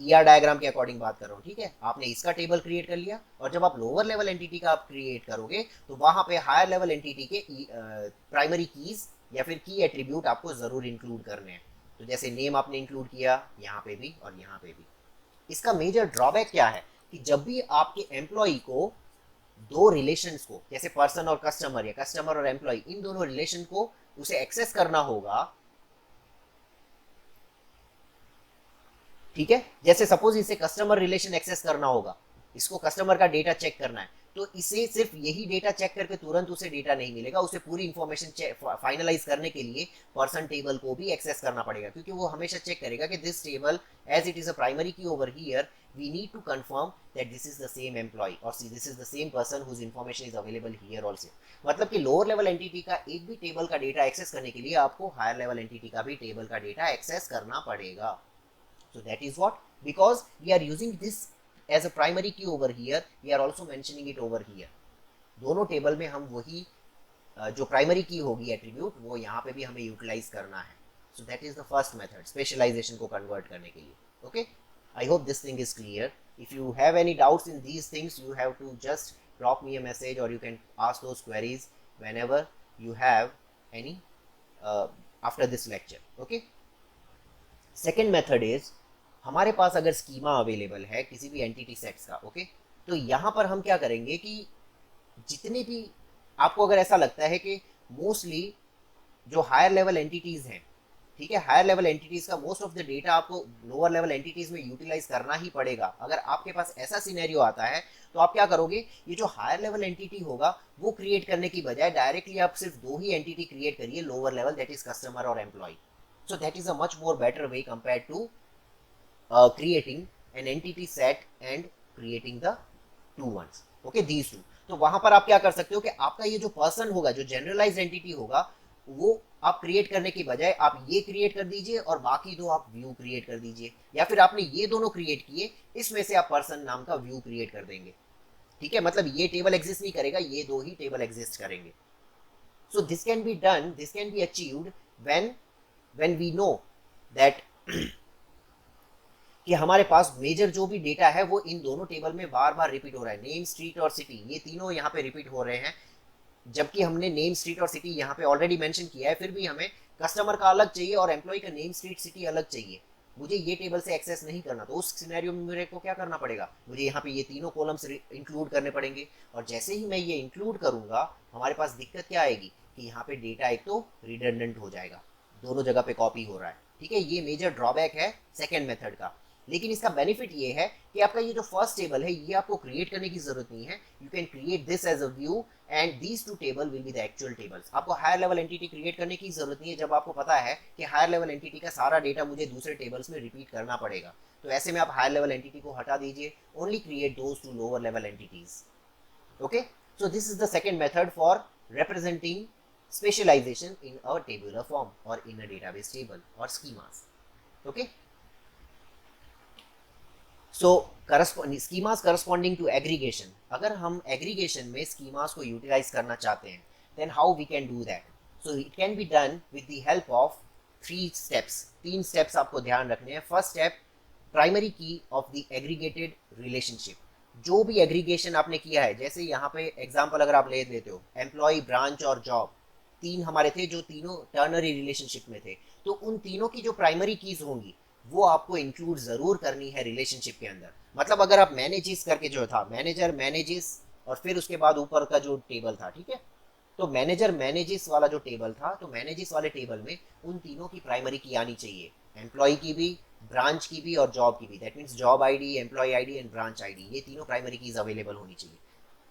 ईआर डायग्राम के अकॉर्डिंग बात कर रहा हूँ, ठीक है। आपने इसका टेबल क्रिएट कर लिया, और जब आप लोअर लेवल एंटिटी का आप क्रिएट करोगे तो वहां पे हायर लेवल एंटिटी के प्राइमरी कीज या फिर की एट्रीब्यूट आपको जरूर इंक्लूड करने हैं। तो जैसे नेम आपने इंक्लूड किया यहाँ पे भी और यहाँ पे भी। इसका मेजर ड्रॉबैक क्या है कि जब भी आपके एम्प्लॉय को दो रिलेशंस को, जैसे पर्सन और कस्टमर या कस्टमर और एम्प्लॉय, इन दोनों रिलेशन को उसे एक्सेस करना होगा, ठीक है। जैसे सपोज इसे कस्टमर रिलेशन एक्सेस करना होगा, इसको कस्टमर का डेटा चेक करना है, तो इसे सिर्फ यही डेटा चेक करके तुरंत उसे डेटा नहीं मिलेगा, उसे पूरी इंफॉर्मेशन फाइनलाइज करने के लिए पर्सन टेबल को भी एक्सेस करना पड़ेगा, क्योंकि वो हमेशा चेक करेगा कि this table as it is a primary key over here, we need to confirm that this is the same employee or see this is the same person whose information is available here also। मतलब कि lower level entity का एक भी table का data access करने के लिए आपको हायर लेवल एंटिटी का भी टेबल का डेटा एक्सेस करना पड़ेगा। So that is what, because we are using this as a primary key over here, we are also mentioning it over here। दोनों टेबल में हम वही जो प्राइमरी की होगी एट्रीब्यूट, वो यहाँ पे भी हमें यूटिलाइज करना है। So that is the first method specialisation को कन्वर्ट करने के लिए, okay. I hope this thing is clear. If you have any doubts in these things, you have to just drop me a message or you can ask those queries whenever you have any after this lecture, okay। Second method is, हमारे पास अगर schema available है किसी भी entity sets का, okay, तो यहाँ पर हम क्या करेंगे कि जितने भी आपको अगर ऐसा लगता है कि मोस्टली जो हायर लेवल एंटिटीज हैं, ठीक है, हायर लेवल एंटिटीज का मोस्ट ऑफ द डेटा आपको लोअर लेवल एंटिटीज में यूटिलाइज करना ही पड़ेगा। अगर आपके पास ऐसा सिनेरियो आता है तो आप क्या करोगे, ये जो हायर लेवल एंटिटी होगा वो क्रिएट करने की बजाय डायरेक्टली आप सिर्फ दो ही एंटिटी क्रिएट करिए lower level, that is customer और employ. So that is a much more better way compared to creating an entity set and creating the two ones, okay, these two। तो वहां पर आप क्या कर सकते हो कि आपका ये जो पर्सन होगा, जो जनरलाइज एंटिटी होगा, वो आप क्रिएट करने की बजाय आप ये क्रिएट कर दीजिए और बाकी दो आप व्यू क्रिएट कर दीजिए, या फिर आपने ये दोनों क्रिएट किए, इसमें से आप पर्सन नाम का व्यू क्रिएट कर देंगे। ठीक है, मतलब ये टेबल एग्जिस्ट नहीं करेगा, ये दो ही टेबल एग्जिस्ट करेंगे। So this can be done, this can be achieved when we know that कि हमारे पास मेजर जो भी डेटा है वो इन दोनों टेबल में बार बार रिपीट हो रहा है। नेम, स्ट्रीट और सिटी, ये तीनों यहाँ पे रिपीट हो रहे हैं, जबकि हमने नेम, स्ट्रीट और सिटी यहाँ पे ऑलरेडी मेंशन किया है, फिर भी हमें कस्टमर का अलग चाहिए और एम्प्लॉय का नेम, स्ट्रीट, सिटी अलग चाहिए। मुझे ये टेबल से एक्सेस नहीं करना, तो उस सिनेरियो में मेरे को क्या करना पड़ेगा, मुझे यहाँ पे ये तीनों कॉलम्स इंक्लूड करने पड़ेंगे। और जैसे ही मैं ये इंक्लूड करूंगा, हमारे पास दिक्कत क्या आएगी कि यहाँ पे डेटा एक तो रिडंडेंट हो जाएगा, दोनों जगह पे कॉपी हो रहा है। ठीक है, ये मेजर ड्रॉबैक है सेकेंड मेथड का। लेकिन इसका बेनिफिट ये है कि आपका ये जो फर्स्ट टेबल है, ये आपको क्रिएट करने की जरूरत नहीं है। You can create this as a view and these two table will be the actual tables. आपको हायर लेवल एंटिटी क्रिएट करने की जरूरत नहीं है, जब आपको पता है कि हायर लेवल एंटिटी का सारा डेटा मुझे दूसरे टेबल्स में रिपीट करना पड़ेगा। तो ऐसे में आप हायर लेवल एंटिटी को हटा दीजिए, only create those two lower level entities. Okay, so this is the second method for representing specialization in a tabular form or in a database table or schemas. Okay, so schemas corresponding to aggregation, अगर हम aggregation में schemas को utilize करना चाहते हैं, then how we can do that? So it can be done with the help of 3 steps. 3 steps आपको ध्यान रखने हैं। फर्स्ट स्टेप, प्राइमरी की ऑफ द एग्रीगेटेड रिलेशनशिप। जो भी एग्रीगेशन आपने किया है, जैसे यहाँ पे एग्जांपल अगर आप ले लेते हो, एम्प्लॉय, ब्रांच और जॉब, तीन हमारे थे जो तीनों टर्नरी रिलेशनशिप में थे, तो उन तीनों की जो प्राइमरी कीज होंगी वो आपको इंक्लूड जरूर करनी है रिलेशनशिप के अंदर। मतलब अगर आप मैनेजेस करके जो था, मैनेजर मैनेजेस और फिर उसके बाद ऊपर का जो टेबल था, ठीक है, तो मैनेजर मैनेजेस वाला जो टेबल था, तो मैनेजेस वाले टेबल में उन तीनों की प्राइमरी की आनी चाहिए, एम्प्लॉय की भी, ब्रांच की भी और जॉब की भी। That means job ID, employee ID and branch ID, ये तीनों प्राइमरी कीज अवेलेबल होनी चाहिए।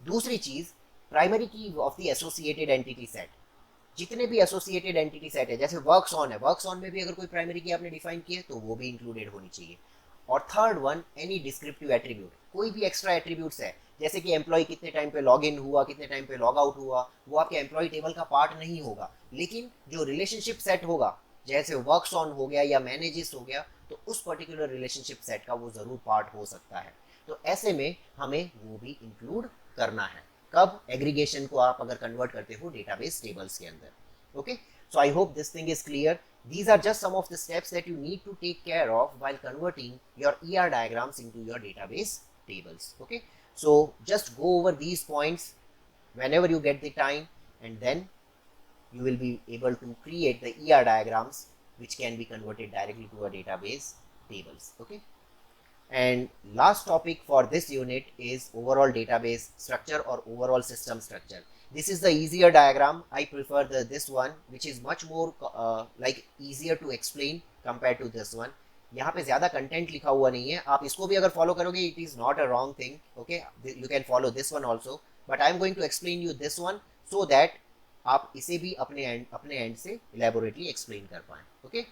दूसरी चीज, प्राइमरी की of the associated entity set. जितने भी एसोसिएटेड एंटिटी सेट है, जैसे वर्क्स ऑन है, वर्क्स ऑन में भी अगर कोई प्राइमरी की आपने डिफाइन की है तो वो भी इंक्लूडेड होनी चाहिए। और third one, any descriptive attribute, कोई भी एक्स्ट्रा एट्रीब्यूट्स है, जैसे कि एम्प्लॉय कितने टाइम पे लॉग इन हुआ, कितने टाइम पे लॉग आउट हुआ, वो आपके एम्प्लॉय टेबल का पार्ट नहीं होगा, लेकिन जो रिलेशनशिप सेट होगा, जैसे वर्क्स ऑन हो गया या मैनेजेस हो गया, तो उस पर्टिकुलर रिलेशनशिप सेट का वो जरूर पार्ट हो सकता है। तो ऐसे में हमें वो भी इंक्लूड करना है। कब? एग्रीगेशन को आप अगर कन्वर्ट करते हो डेटाबेस टेबल्स के अंदर। Okay, so I hope this thing is clear. These are just some of the steps that you need to take care of while converting your ER diagrams into your database tables. Okay, so just go over these points whenever you get the time, and then you will be able to create the ER diagrams which can be converted directly to a database tables. Okay, and last topic for this unit is overall database structure or overall system structure. This is the easier diagram. I prefer this one which is much more like easier to explain compared to this one. यहाँ पे ज़्यादा content लिखा हुआ नहीं है, आप इसको भी अगर फॉलो करोगे it is not a wrong thing. Okay, you can follow this one also, but I am going to explain you this one so that आप इसे भी अपने एंड से इलेबोरेटली एक्सप्लेन कर पाएँ. Okay,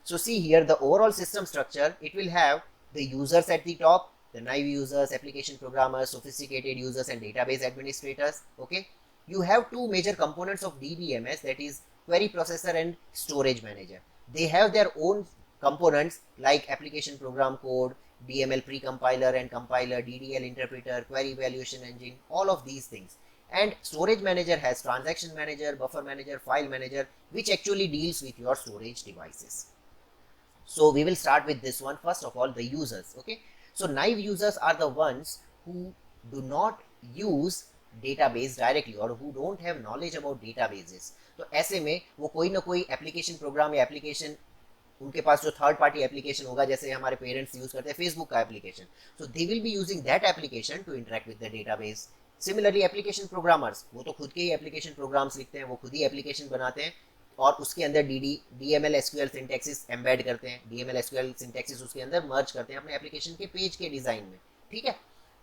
so see here the overall system structure. It will have the users at the top, the naive users, application programmers, sophisticated users and database administrators. Okay, you have two major components of DBMS, that is query processor and storage manager. They have their own components like application program code, DML precompiler and compiler, DDL interpreter, query evaluation engine, all of these things. And storage manager has transaction manager, buffer manager, file manager, which actually deals with your storage devices. So we will start with this one. First of all, the users. Okay, so naive users are the ones who do not use database directly or who don't have knowledge about databases. तो ऐसे में वो कोई ना कोई application program या application, उनके पास जो थर्ड पार्टी एप्लीकेशन होगा, जैसे हमारे पेरेंट्स यूज करते हैं फेसबुक का application, so they will be using that application to interact with the database. Similarly application programmers, वो तो खुद के ही एप्लीकेशन प्रोग्राम्स लिखते हैं, वो खुद ही एप्लीकेशन बनाते हैं और उसके अंदर DML SQL सिंटैक्सिस एम्बेड करते हैं, DML SQL सिंटैक्सिस उसके अंदर मर्ज करते हैं अपने एप्लीकेशन के पेज के डिजाइन में. ठीक है,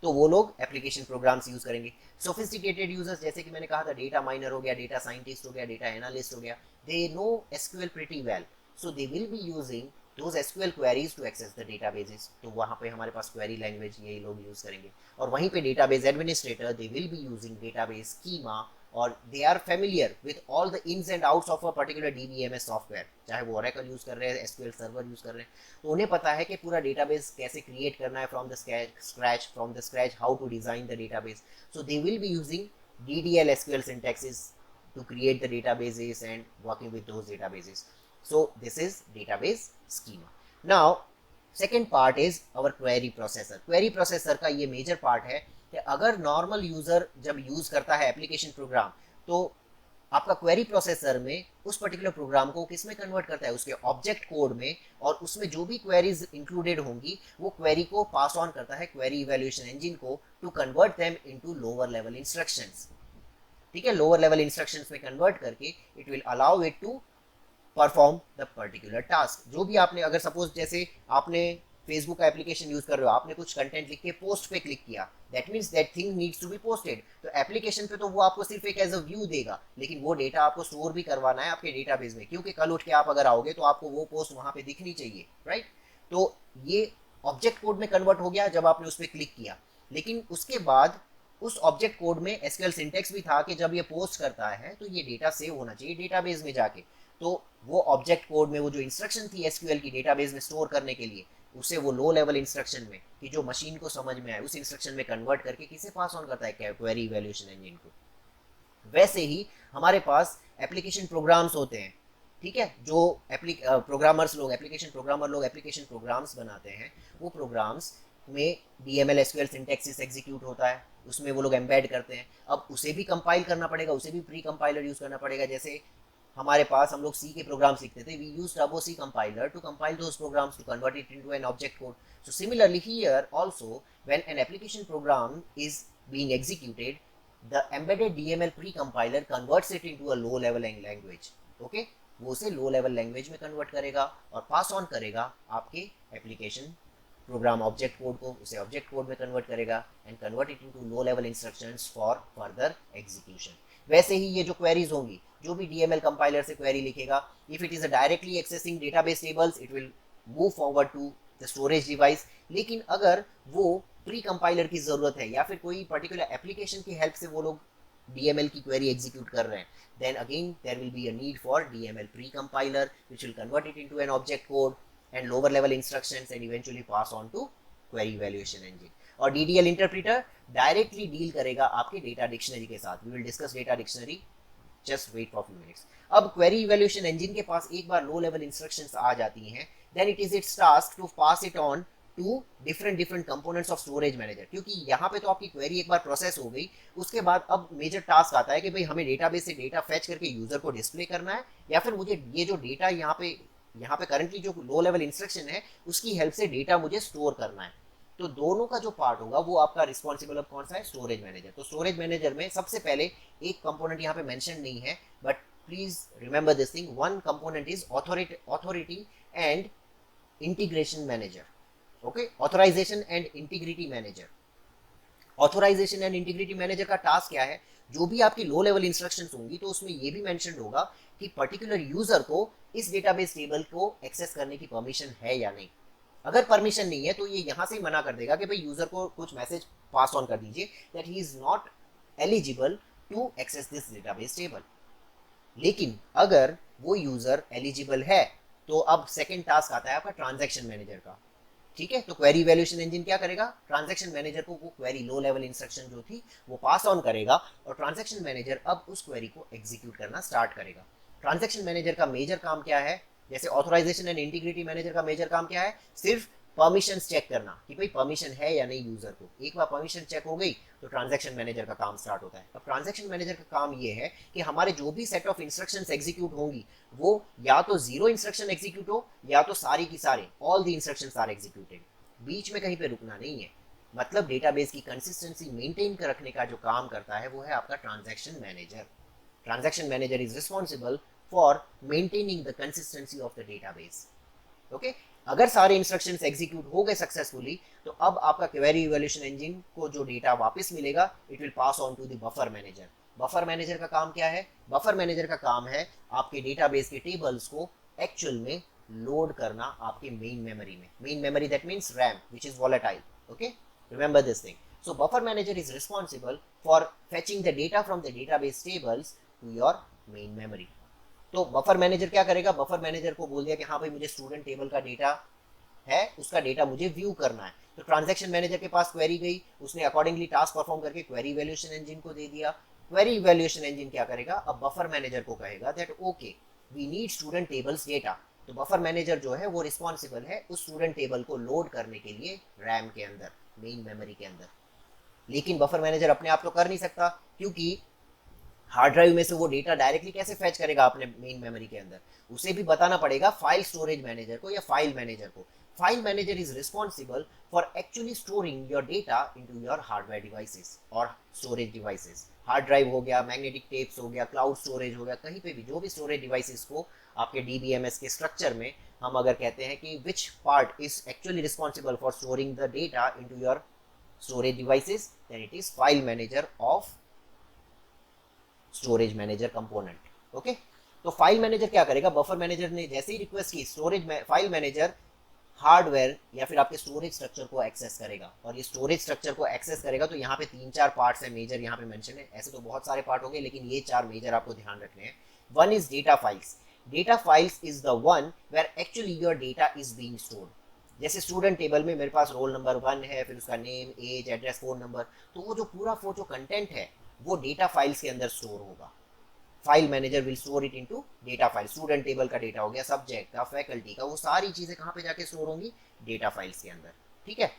तो वो लोग एप्लीकेशन प्रोग्राम्स यूज करेंगे. सोफिस्टिकेटेड यूजर्स, जैसे कि मैंने कहा था, डेटा माइनर हो गया, डेटा साइंटिस्ट हो गया, डेटा एनालिस्ट हो गया, they know SQL pretty well, so they will be using those SQL queries to access the databases. तो वहाँ पे हमारे पास query language यही लोग यूज करेंगे, और वहीं पे database administrator they will be using database schema, और they are familiar with all the ins and outs of a particular DBMS software, चाहे वो Oracle यूज कर रहे हैं, SQL सर्वर यूज कर रहे हैं, तो उन्हें पता है कि पूरा database कैसे create करना है from the scratch, how to design the database. So they will be using DDL SQL syntaxes to create the databases and working with those databases. So this is database schema. Now second part is our query processor. Query processor का ये major part है कि अगर normal user जब use करता है application program, तो आपका क्वेरी प्रोसेसर में उस पर्टिकुलर प्रोग्राम को किस में कन्वर्ट करता है, उसके ऑब्जेक्ट कोड में, और उसमें जो भी क्वेरीज इंक्लूडेड होंगी वो क्वेरी को पास ऑन करता है क्वेरी इवैल्यूएशन इंजन को to convert them into lower level instructions. ठीक है, लोअर लेवल इंस्ट्रक्शंस में कन्वर्ट करके it will allow it to perform the particular task. जो भी आपने, अगर सपोज जैसे आपने फेसबुक का एप्लीकेशन यूज कर रहे हो, आपने कुछ कंटेंट लिख के पोस्ट पे क्लिक किया, that means that thing needs to be posted. तो एप्लीकेशन पे तो वो आपको सिर्फ एक एज अ व्यू देगा, लेकिन वो डेटा आपको स्टोर भी करवाना है आपके डेटाबेस में, क्योंकि कल उठ के आप अगर आओगे तो आपको वो पोस्ट वहां पे दिखनी चाहिए, राइट. तो ये ऑब्जेक्ट कोड में कन्वर्ट हो गया जब आपने उस पर क्लिक किया, लेकिन उसके बाद उस ऑब्जेक्ट कोड में एसक्यूएल सिंटेक्स भी था कि जब ये पोस्ट करता है तो ये डेटा सेव होना चाहिए डेटाबेस में जाके. तो वो ऑब्जेक्ट कोड में वो जो इंस्ट्रक्शन थी एसक्यूएल की डेटाबेस में स्टोर करने के लिए, उसे वो लो लेवल इंस्ट्रक्शन में, कि जो मशीन को समझ में आए, उस इंस्ट्रक्शन में कन्वर्ट करके किसे पास ऑन करता है, क्वेरी इवैल्यूएशन इंजन को. वैसे ही हमारे पास एप्लीकेशन प्रोग्राम्स होते हैं, ठीक है, जो प्रोग्रामर्स लोग, एप्लीकेशन प्रोग्रामर लोग एप्लीकेशन प्रोग्राम्स बनाते हैं, वो प्रोग्राम्स में डीएमएल एसक्यूएल सिंटैक्सिस एग्जीक्यूट होता है, उसमें वो लोग एम्बेड करते हैं. अब उसे भी कंपाइल करना पड़ेगा, उसे भी प्री कंपाइलर यूज करना पड़ेगा. जैसे हमारे पास हम लोग सी के प्रोग्राम्स लिखते थे, we use Turbo C compiler to compile those programs to convert it into an object code. So similarly here also when an application program is being executed, the embedded DML pre-compiler converts it into a low level language. Okay, वो उसे low level language में convert करेगा और pass on करेगा आपके application program object code को, उसे object code में कन्वर्ट करेगा and convert it into low level instructions for further execution. वैसे ही ये जो क्वेरीज होंगी, जो भी DML कंपाइलर से क्वेरी लिखेगा, if it is a directly accessing database tables, it will move forward to the storage device. लेकिन अगर वो प्री कंपाइलर की जरूरत है या फिर कोई पर्टिकुलर एप्लीकेशन की हेल्प से वो लोग DML की क्वेरी एग्जीक्यूट कर रहे हैं, then again there will be a need for DML pre-compiler which will convert it into an object code and lower level instructions and eventually pass on to query evaluation engine. और DDL interpreter directly deal करेगा आपके data dictionary के साथ. We will discuss data dictionary, just wait for a few minutes. अब query evaluation engine के पास एक बार low level instructions आ जाती हैं, then it is its task to pass it on to different components of storage manager. क्योंकि यहाँ पे तो आपकी क्वेरी एक बार प्रोसेस हो गई, उसके बाद अब मेजर टास्क आता है कि भाई हमें डेटाबेस से डेटा फेच करके यूजर को डिस्प्ले करना है, या फिर मुझे ये जो डेटा यहाँ पे करंटली जो लो लेवल इंस्ट्रक्शन है उसकी हेल्प से डेटा मुझे स्टोर करना है. तो दोनों का जो पार्ट होगा वो आपका रिस्पॉन्सिबल अब कौन सा है, स्टोरेज मैनेजर. तो स्टोरेज मैनेजर में सबसे पहले एक कंपोनेंट यहाँ पे मेंशन नहीं है, but please remember this thing, one component is authority and integration manager. Okay, authorization and integrity manager. Authorization and integrity manager का टास्क क्या है, जो भी आपकी लो लेवल इंस्ट्रक्शंस होंगी तो उसमें ये भी मेंशन होगा कि पर्टिकुलर यूजर को इस डेटाबेस टेबल को एक्सेस करने की परमिशन है या नहीं. अगर परमिशन नहीं है तो ये यहाँ से ही मना कर देगा कि भाई यूजर को कुछ मैसेज पास ऑन कर दीजिए that he is not eligible to access this database table. लेकिन अगर वो यूजर एलिजिबल है तो अब सेकेंड टास्क आता है आपका ट्रांजैक्शन मैनेजर का. ठीक है, तो क्वेरी इवैल्यूएशन इंजन क्या करेगा, ट्रांजैक्शन मैनेजर को वो क्वेरी लो लेवल इंस्ट्रक्शन जो थी वो पास ऑन करेगा और ट्रांजैक्शन मैनेजर अब उस क्वेरी को एग्जीक्यूट करना स्टार्ट करेगा. ट्रांजैक्शन मैनेजर का मेजर काम क्या है, जैसे ऑथराइजेशन एंड इंटीग्रिटी मैनेजर का मेजर काम क्या है, सिर्फ परमिशंस चेक करना कि भाई परमिशन है या नहीं यूजर को. एक बार परमिशन चेक हो गई तो ट्रांजैक्शन मैनेजर का काम स्टार्ट होता है. अब ट्रांजैक्शन मैनेजर का काम ये है कि हमारे जो भी सेट ऑफ इंस्ट्रक्शंस एग्जीक्यूट होंगी वो या तो जीरो इंस्ट्रक्शन एग्जीक्यूट हो या तो सारी की सारी all the instructions are executed. बीच में कहीं पे रुकना नहीं है. मतलब डेटाबेस की कंसिस्टेंसी मेंटेन कर रखने का जो काम करता है वो है आपका transaction manager. Transaction manager is responsible for maintaining the consistency of the database. Okay, अगर सारे इंस्ट्रक्शंस एग्जीक्यूट हो गए सक्सेसफुली तो अब आपका क्वेरी इवैल्यूएशन इंजन को जो डेटा वापस मिलेगा it will pass on to the buffer manager. Buffer manager का काम क्या है, बफर मैनेजर का काम है आपके डेटाबेस के टेबल्स को एक्चुअल में लोड करना आपके मेन मेमोरी में. Main memory that means RAM which is volatile. Okay, remember this thing. So buffer manager is responsible for fetching the data from the database tables to your main memory. तो buffer manager क्या करेगा, buffer manager को बोल दिया कि हाँ भाई मुझे स्टूडेंट टेबल का डेटा है, उसका डेटा मुझे व्यू करना है. तो ट्रांजैक्शन मैनेजर के पास क्वेरी गई, उसने अकॉर्डिंगली टास्क परफॉर्म करके क्वेरी इवैल्यूएशन इंजन को दे दिया. क्वेरी इवैल्यूएशन इंजन क्या करेगा, अब बफर मैनेजर को कहेगा that okay we need student tables data. तो बफर मैनेजर जो है वो रिस्पॉन्सिबल है उस स्टूडेंट टेबल को लोड करने के लिए रैम के अंदर, मेन मेमोरी के अंदर. लेकिन बफर मैनेजर अपने आप तो कर नहीं सकता, क्योंकि हार्ड ड्राइव में से वो डेटा डायरेक्टली कैसे फैच करेगा अपने मेन मेमोरी के अंदर. उसे भी बताना पड़ेगा फाइल स्टोरेज मैनेजर को या फाइल मैनेजर को. File manager is responsible for actually storing your data into your hardware devices और स्टोरेज डिवाइसेस. हार्ड ड्राइव हो गया, मैग्नेटिक टेप्स हो गया, क्लाउड स्टोरेज हो गया, कहीं पे भी जो भी स्टोरेज डिवाइसेस को आपके डीबीएमएस के स्ट्रक्चर में हम अगर कहते हैं कि which part is actually responsible for storing the data into your storage devices, then it is file manager of storage manager component. Okay, तो फाइल मैनेजर क्या करेगा, बफर मैनेजर ने जैसे ही रिक्वेस्ट की स्टोरेज में, फाइल मैनेजर हार्डवेयर या फिर आपके स्टोरेज स्ट्रक्चर को एक्सेस करेगा. और ये स्टोरेज स्ट्रक्चर को एक्सेस करेगा तो यहाँ पे 3-4 पार्ट्स है मेजर, यहाँ पे मेंशन है. ऐसे तो बहुत सारे पार्ट होंगे लेकिन ये 4 मेजर आपको ध्यान रखने हैं. One is data files. Data files is the one where actually your data is being stored. जैसे स्टूडेंट टेबल में मेरे पास रोल नंबर 1 है, फिर उसका name, age, address, phone number, तो वो जो पूरा जो कंटेंट है वो डेटा फाइल्स के अंदर स्टोर होगा. File manager will store it into data file. Student table का डेटा हो गया, सब्जेक्ट का, फैकल्टी का, वो सारी चीजें कहाँ पे जाके स्टोर होंगी, डेटा फाइल्स के अंदर. ठीक है,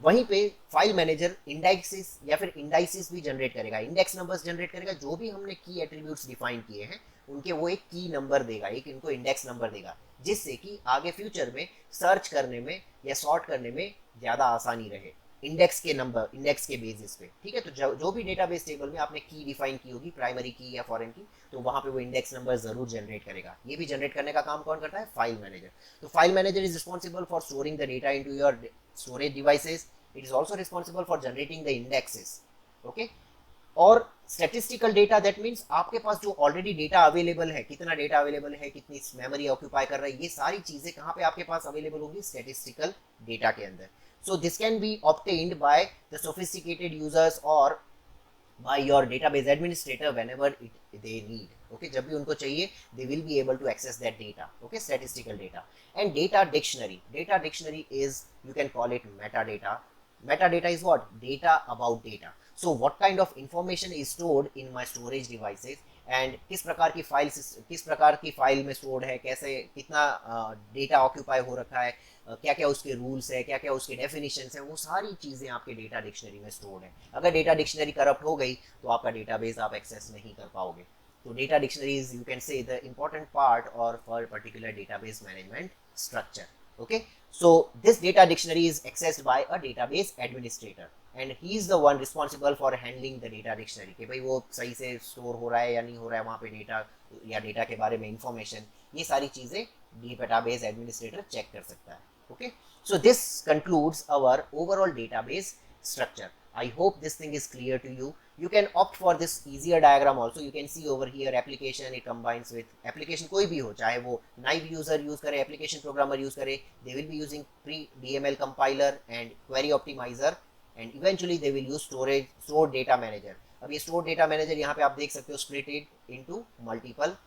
वहीं पे फाइल मैनेजर इंडेक्सेस या फिर इंडाइसिस भी जनरेट करेगा, इंडेक्स नंबर्स जनरेट करेगा. जो भी हमने की एट्रीब्यूट्स डिफाइन किए हैं उनके वो एक की नंबर देगा, एक इनको इंडेक्स नंबर देगा, जिससे कि आगे फ्यूचर में सर्च करने में या सॉर्ट करने में ज़्यादा आसानी रहे इंडेक्स के नंबर, इंडेक्स के बेसिस पे. ठीक है, तो जो भी डेटाबेस टेबल में आपने की डिफाइन की होगी, प्राइमरी की या फॉरेन की, तो वहाँ पे वो इंडेक्स नंबर जरूर जनरेट करेगा. ये भी जनरेट करने का काम कौन करता है, फाइल मैनेजर. तो file manager is responsible for storing the data into your storage devices. It is also responsible for generating the indexes. Okay, और स्टैटिस्टिकल डेटा दैट मीन्स आपके पास जो ऑलरेडी डेटा अवेलेबल है, कितना डेटा अवेलेबल है, कितनी memory occupy कर रहा है, ये सारी चीजें कहाँ पे आपके पास अवेलेबल होंगी, स्टैटिस्टिकल डेटा के अंदर. सो this can B obtained by the sophisticated users और by your database administrator whenever they need. Okay, जब भी उनको चाहिए they will be able to access that data. Okay, statistical data. And data dictionary. Data dictionary is, you can call it metadata. Metadata is what? Data about data. So what kind of information is stored in my storage devices and किस प्रकार की file में stored है, कैसे, कितना data occupy हो रखा है, क्या क्या उसके रूल्स है, क्या क्या उसके डेफिनेशंस हैं, वो सारी चीज़ें आपके डेटा डिक्शनरी में स्टोर्ड है. अगर डेटा डिक्शनरी करप्ट हो गई तो आपका डेटाबेस आप एक्सेस नहीं कर पाओगे. तो data dictionary is, you can say, the important part or for particular database management structure. Okay, so this data dictionary is accessed by a database administrator and he is the one responsible for handling the data dictionary कि भाई वो सही से store हो रहा है या नहीं हो रहा है वहाँ पे डेटा, या डेटा के बारे में इंफॉर्मेशन, ये सारी चीज़ें डेटाबेस एडमिनिस्ट्रेटर चेक कर सकता है. Okay, so this concludes our overall database structure. I hope this thing is clear to you. You can opt for this easier diagram also. You can see over here application, it combines with application, कोई भी हो, चाहे वो naive user use करे, application programmer use करे, they will be using pre-DML compiler and query optimizer and eventually they will use stored data manager. अब ये stored data manager यहाँ पे आप देख सकते हो split it into multiple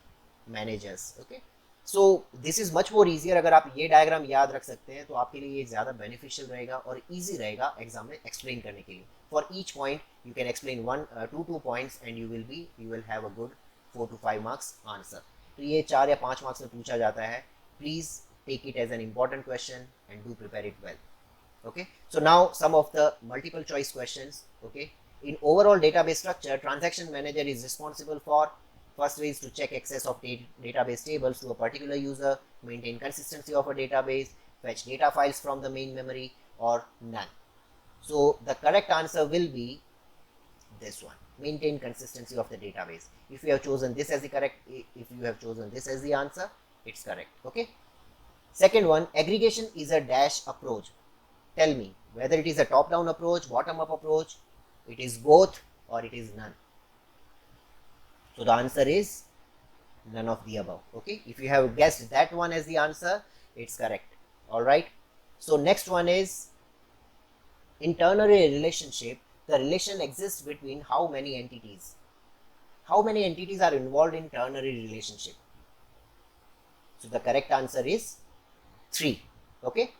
managers. Okay, so this is much more easier. अगर आप ये डायग्राम याद रख सकते हैं तो आपके लिए ये ज़्यादा बेनिफिशियल रहेगा और ईजी रहेगा एग्जाम में एक्सप्लेन करने के लिए. For each point you can explain 1-2 points and you will have a good 4 to 5 marks answer. तो ये 4 या 5 मार्क्स में पूछा जाता है. Please take it as an important question and do prepare it well. Okay, so now some of the multiple choice questions. Okay, in overall database structure, transaction manager is responsible for, first way is to check access of database tables to a particular user, maintain consistency of a database, fetch data files from the main memory, or none. So the correct answer will be this one, maintain consistency of the database. If you have chosen this as the correct, if you have chosen this as the answer, it's correct. Okay, second one, aggregation is a dash approach. Tell me whether it is a top down approach, bottom up approach, it is both, or it is none. So the answer is None of the above. Okay, if you have guessed that one as the answer, it's correct. All right. So next one is, in ternary relationship, the relation exists between how many entities? How many entities are involved in ternary relationship? So the correct answer is 3. Okay.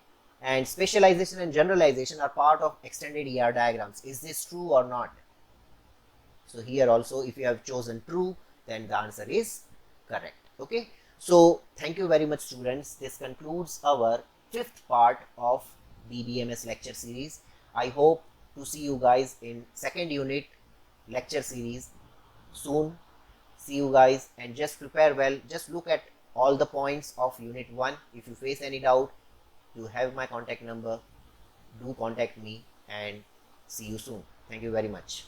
And specialization and generalization are part of extended ER diagrams. Is this true or not? So here also, if you have chosen true, then the answer is correct. Okay. So thank you very much, students. This concludes our 5th part of BBMS lecture series. I hope to see you guys in 2nd unit lecture series soon. See you guys, and just prepare well. Just look at all the points of unit 1. If you face any doubt, you have my contact number. Do contact me, and see you soon. Thank you very much.